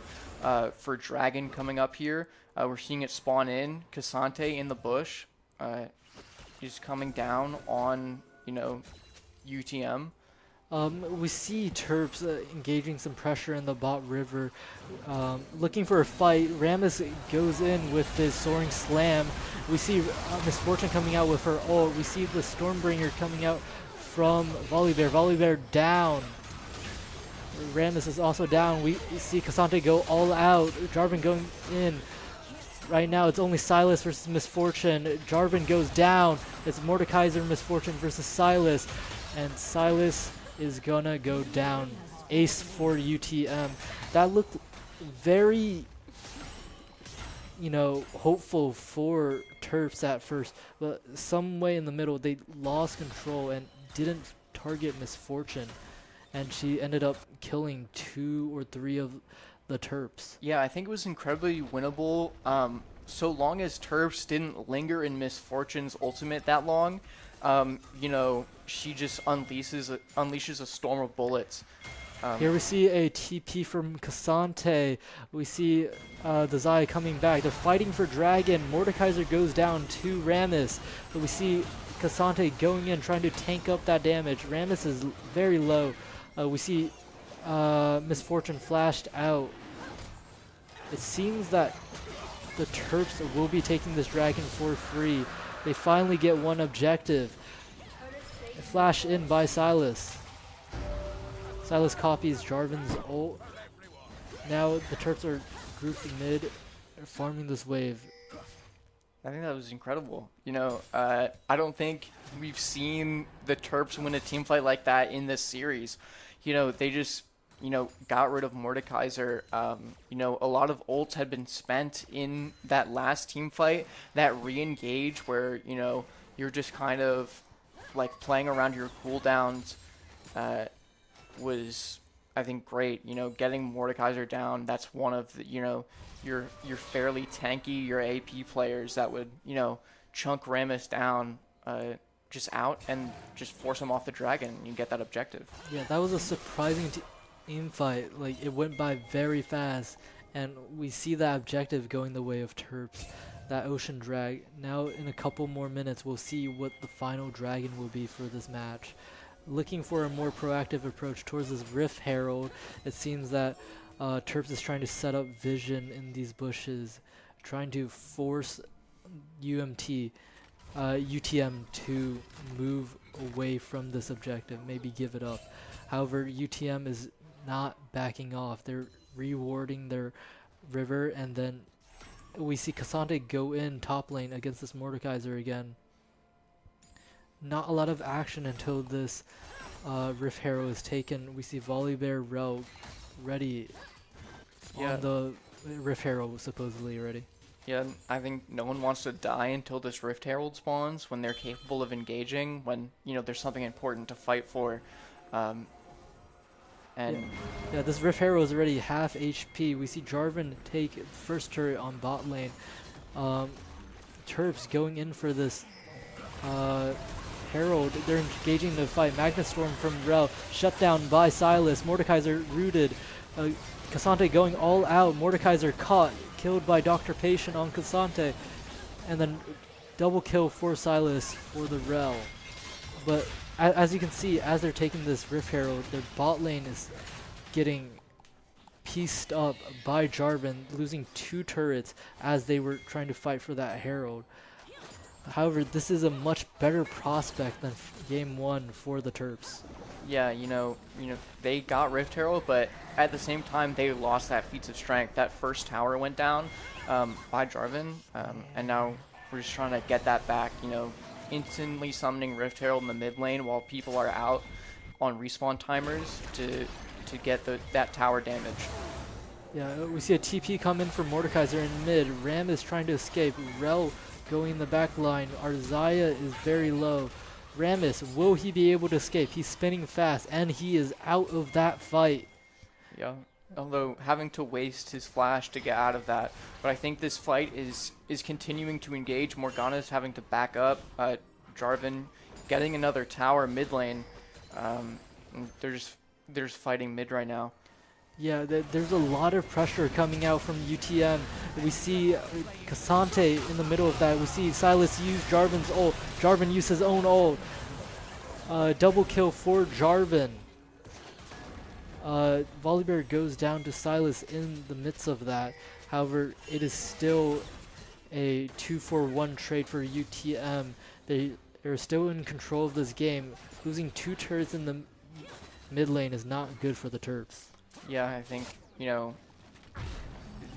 for Dragon coming up here. We're seeing it spawn in. Cassante in the bush is coming down on, you know, UTM. We see Terps engaging some pressure in the bot river, looking for a fight. Rammus goes in with his soaring slam. We see Misfortune coming out with her ult. We see the Stormbringer coming out from Volibear. Volibear down. Rammus is also down. We see Cassante go all out. Jarvan going in. Right now it's only Silas versus Misfortune. Jarvan goes down. It's Mordekaiser Misfortune versus Silas. And Silas is gonna go down. Ace for UTM. That looked very, hopeful for Terps at first. But some way in the middle, they lost control and didn't target Misfortune. And she ended up killing 2 or 3 of the Terps. Yeah, I think it was incredibly winnable. So long as Terps didn't linger in Misfortune's ultimate that long, she just unleashes a storm of bullets. Here we see a TP from Cassante. We see the Zai coming back. They're fighting for Dragon. Mordekaiser goes down to Rammus. But we see Cassante going in, trying to tank up that damage. Rammus is very low. We see Misfortune flashed out. It seems that the Terps will be taking this Dragon for free. They finally get one objective. Flash in by Silas. Silas copies Jarvan's ult. Now the Terps are grouped mid. They're farming this wave. I think that was incredible. I don't think we've seen the Terps win a team fight like that in this series. They just, got rid of Mordekaiser. A lot of ults had been spent in that last team fight. That re-engage where, you're just kind of like playing around your cooldowns was, I think, great. Getting Mordekaiser down, that's one of the, your fairly tanky, your AP players that would, chunk Rammus down just out and just force him off the Dragon, and you get that objective. Yeah, that was a surprising team fight. Like, it went by very fast, and we see that objective going the way of Terps, that Ocean Drag. Now, in a couple more minutes, we'll see what the final Dragon will be for this match. Looking for a more proactive approach towards this Rift Herald. It seems that Terps is trying to set up vision in these bushes, trying to force UTM to move away from this objective, maybe give it up. However, UTM is not backing off. They're rewarding their river, and then we see Cassante go in top lane against this Mordekaiser again. Not a lot of action until this Rift Harrow is taken. We see Volibear Rel ready on the Rift Harrow, supposedly ready. Yeah, I think no one wants to die until this Rift Herald spawns, when they're capable of engaging, when, there's something important to fight for. Yeah, this Rift Herald is already half HP. We see Jarvan take first turret on bot lane. Terps going in for this Herald. They're engaging the fight. Magnet Storm from Rel, shut down by Silas. Mordekaiser rooted. Cassante going all out. Mordekaiser caught, killed by Dr. Patient on Cassante. And then double kill for Silas for the Rel. But as you can see, as they're taking this Rift Herald, their bot lane is getting pieced up by Jarvan, losing 2 turrets as they were trying to fight for that Herald. However, this is a much better prospect than game 1 for the Terps. Yeah, they got Rift Herald, but at the same time, they lost that feats of strength. That first tower went down by Jarvan, and now we're just trying to get that back. Instantly summoning Rift Herald in the mid lane while people are out on respawn timers to get that tower damage. Yeah, we see a TP come in for Mordekaiser in mid. Ram is trying to escape. Rel going in the back line. Arzaya is very low. Rammus, will he be able to escape? He's spinning fast, and he is out of that fight. Yeah, although having to waste his flash to get out of that. But I think this fight is continuing to engage. Morgana's having to back up. Jarvan getting another tower mid lane. They're just fighting mid right now. Yeah, there's a lot of pressure coming out from UTM. We see Cassante in the middle of that. We see Silas use Jarvan's ult. Jarvan used his own ult. Double kill for Jarvan. Volibear goes down to Silas in the midst of that. However, it is still a 2-for-1 trade for UTM. They're still in control of this game, losing 2 turrets in the mid lane is not good for the Terps. Yeah, I think,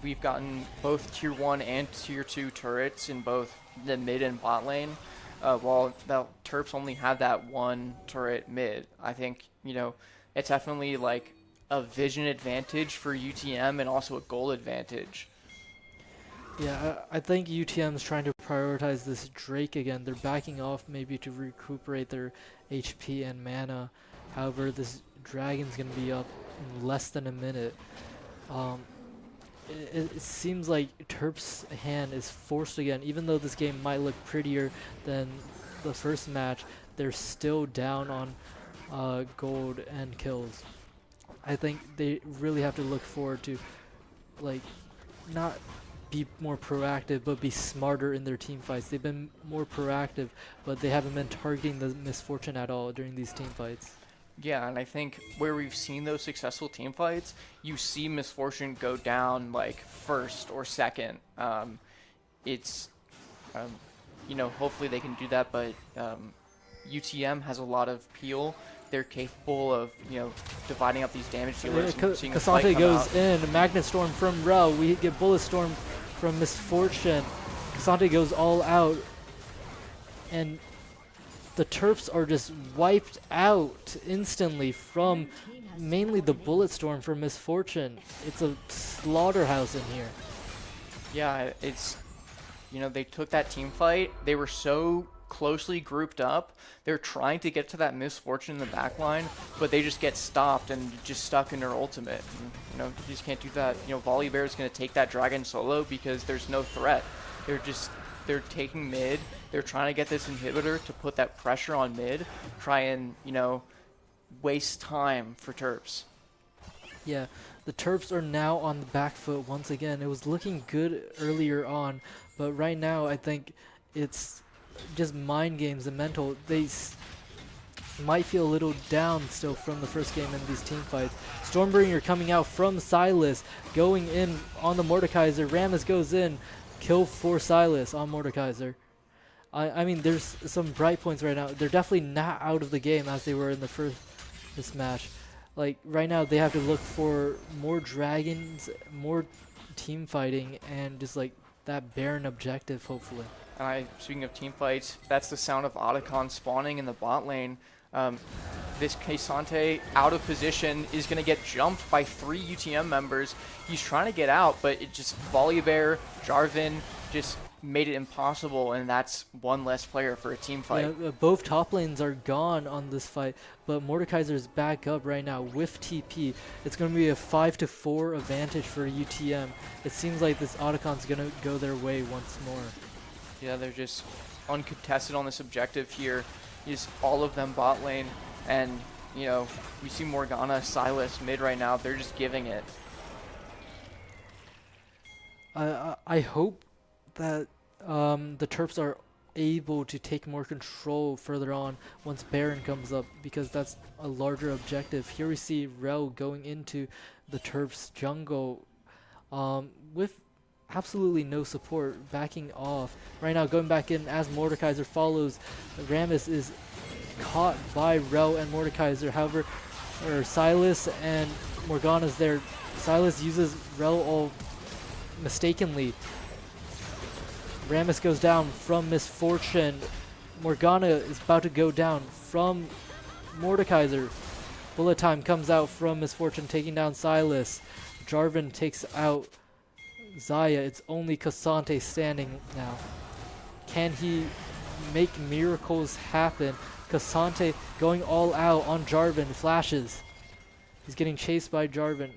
we've gotten both tier 1 and tier 2 turrets in both the mid and bot lane. While the Terps only have that one turret mid, I think, it's definitely like a vision advantage for UTM and also a goal advantage. Yeah, I think UTM is trying to prioritize this Drake again. They're backing off maybe to recuperate their HP and mana. However, this Dragon's going to be up in less than a minute. It seems like Terps' hand is forced again. Even though this game might look prettier than the first match, they're still down on gold and kills. I think they really have to look forward to, like, not be more proactive, but be smarter in their team fights. They've been more proactive, but they haven't been targeting the misfortune at all during these team fights. Yeah, and I think where we've seen those successful team fights, you see misfortune go down like first or second. Hopefully they can do that, but UTM has a lot of peel. They're capable of, dividing up these damage dealers. Cassante goes in, Magnet Storm from Rel. We get Bullet Storm from Misfortune. Cassante goes all out, and the Terps are just wiped out instantly from mainly the Bullet Storm from Misfortune. It's a slaughterhouse in here. Yeah, it's, they took that team fight. They were so closely grouped up. They're trying to get to that Misfortune in the back line, but they just get stopped and just stuck in their ultimate. And, you just can't do that. Volibear is going to take that Dragon solo because there's no threat. They're taking mid. They're trying to get this inhibitor to put that pressure on mid, try and, waste time for Terps. Yeah, the Terps are now on the back foot once again. It was looking good earlier on, but right now I think it's just mind games and mental. They might feel a little down still from the first game in these team fights. Stormbringer coming out from Sylas, going in on the Mordekaiser. Rammus goes in, kill for Sylas on Mordekaiser. I mean, there's some bright points right now. They're definitely not out of the game as they were in this match. Like, right now they have to look for more dragons, more team fighting, and just like that Baron objective, hopefully. Speaking of team fights, that's the sound of Otacon spawning in the bot lane. This Cassante out of position is going to get jumped by 3 UTM members. He's trying to get out, but it just Volibear, Jarvan just made it impossible, and that's one less player for a team fight. Yeah, both top lanes are gone on this fight, but Mordekaiser's back up right now with TP. It's going to be a 5-4 advantage for UTM. It seems like this Otacon's going to go their way once more. Yeah, they're just uncontested on this objective here. Just all of them bot lane, and we see Morgana, Sylas mid right now. They're just giving it. I hope that the Terps are able to take more control further on once Baron comes up, because that's a larger objective. Here we see Rel going into the Terps jungle with absolutely no support, backing off. Right now going back in as Mordekaiser follows. Rammus is caught by Rel and Mordekaiser. However, Sylas and Morgana's there. Sylas uses Rel all mistakenly. Rammus goes down from Misfortune. Morgana is about to go down from Mordekaiser. Bullet time comes out from Misfortune, taking down Sylas. Jarvan takes out Zaya. It's only Cassante standing now. Can he make miracles happen? Cassante going all out on Jarvan. Flashes. He's getting chased by Jarvan.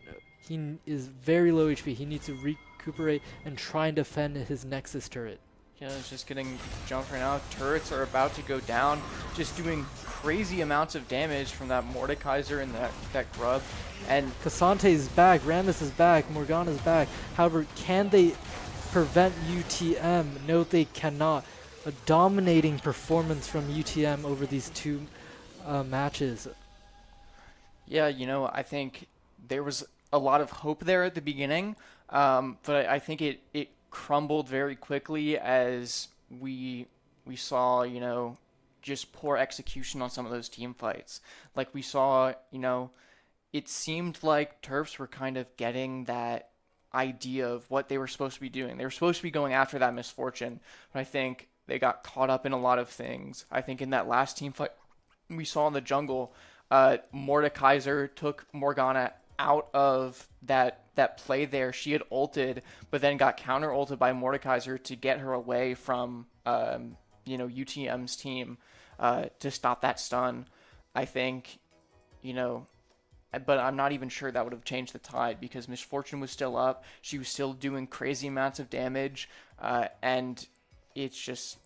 He is very low HP. He needs to recuperate and try and defend his Nexus turret. Yeah, it's just getting jumped right now. Turrets are about to go down, just doing crazy amounts of damage from that Mordekaiser and that Grub. And Cassante's back, Rammus is back, Morgana's back. However, can they prevent UTM? No, they cannot. A dominating performance from UTM over these two matches. Yeah, I think there was a lot of hope there at the beginning, but I think it crumbled very quickly as we saw, just poor execution on some of those team fights. Like we saw, it seemed like Terps were kind of getting that idea of what they were supposed to be doing. They were supposed to be going after that misfortune, but I think they got caught up in a lot of things. I think in that last team fight we saw in the jungle, Mordekaiser took Morgana out of that play there. She had ulted, but then got counter ulted by Mordekaiser to get her away from UTM's team to stop that stun. I think, but I'm not even sure that would have changed the tide because Misfortune was still up. She was still doing crazy amounts of damage, and it's just,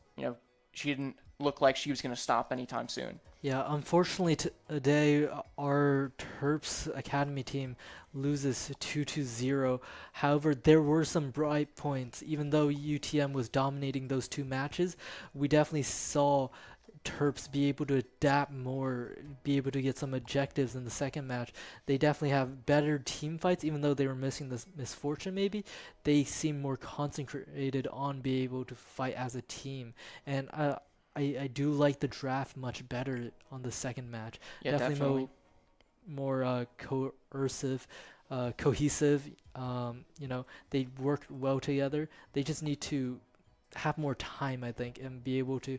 she didn't look like she was going to stop anytime soon. Yeah, unfortunately today our Terps Academy team loses 2-0. However, there were some bright points. Even though UTM was dominating those two matches, we definitely saw Terps be able to adapt more, be able to get some objectives in the second match. They definitely have better team fights, even though they were missing this misfortune maybe. They seem more concentrated on being able to fight as a team. And I do like the draft much better on the second match. Yeah, definitely. More cohesive. They worked well together. They just need to have more time, I think, and be able to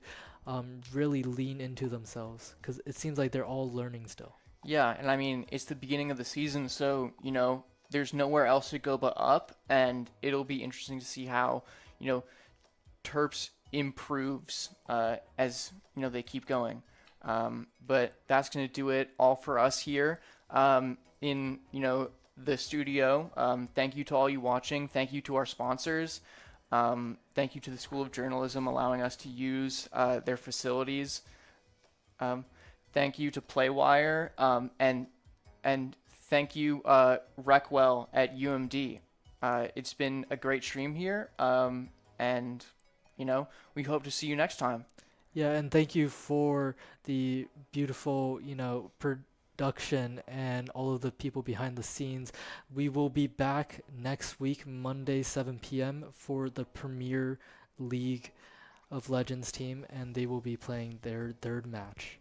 really lean into themselves because it seems like they're all learning still. Yeah, and I mean, it's the beginning of the season, so, there's nowhere else to go but up, and it'll be interesting to see how, Terps improves as they keep going, but that's going to do it all for us here in the studio. Thank you to all you watching. Thank you to our sponsors. Thank you to the School of Journalism allowing us to use their facilities. Thank you to Playwire, and thank you Reckwell at UMD. It's been a great stream here, and we hope to see you next time. Yeah, and thank you for the beautiful, production and all of the people behind the scenes. We will be back next week, Monday, 7 p.m. for the Premier League of Legends team, and they will be playing their third match.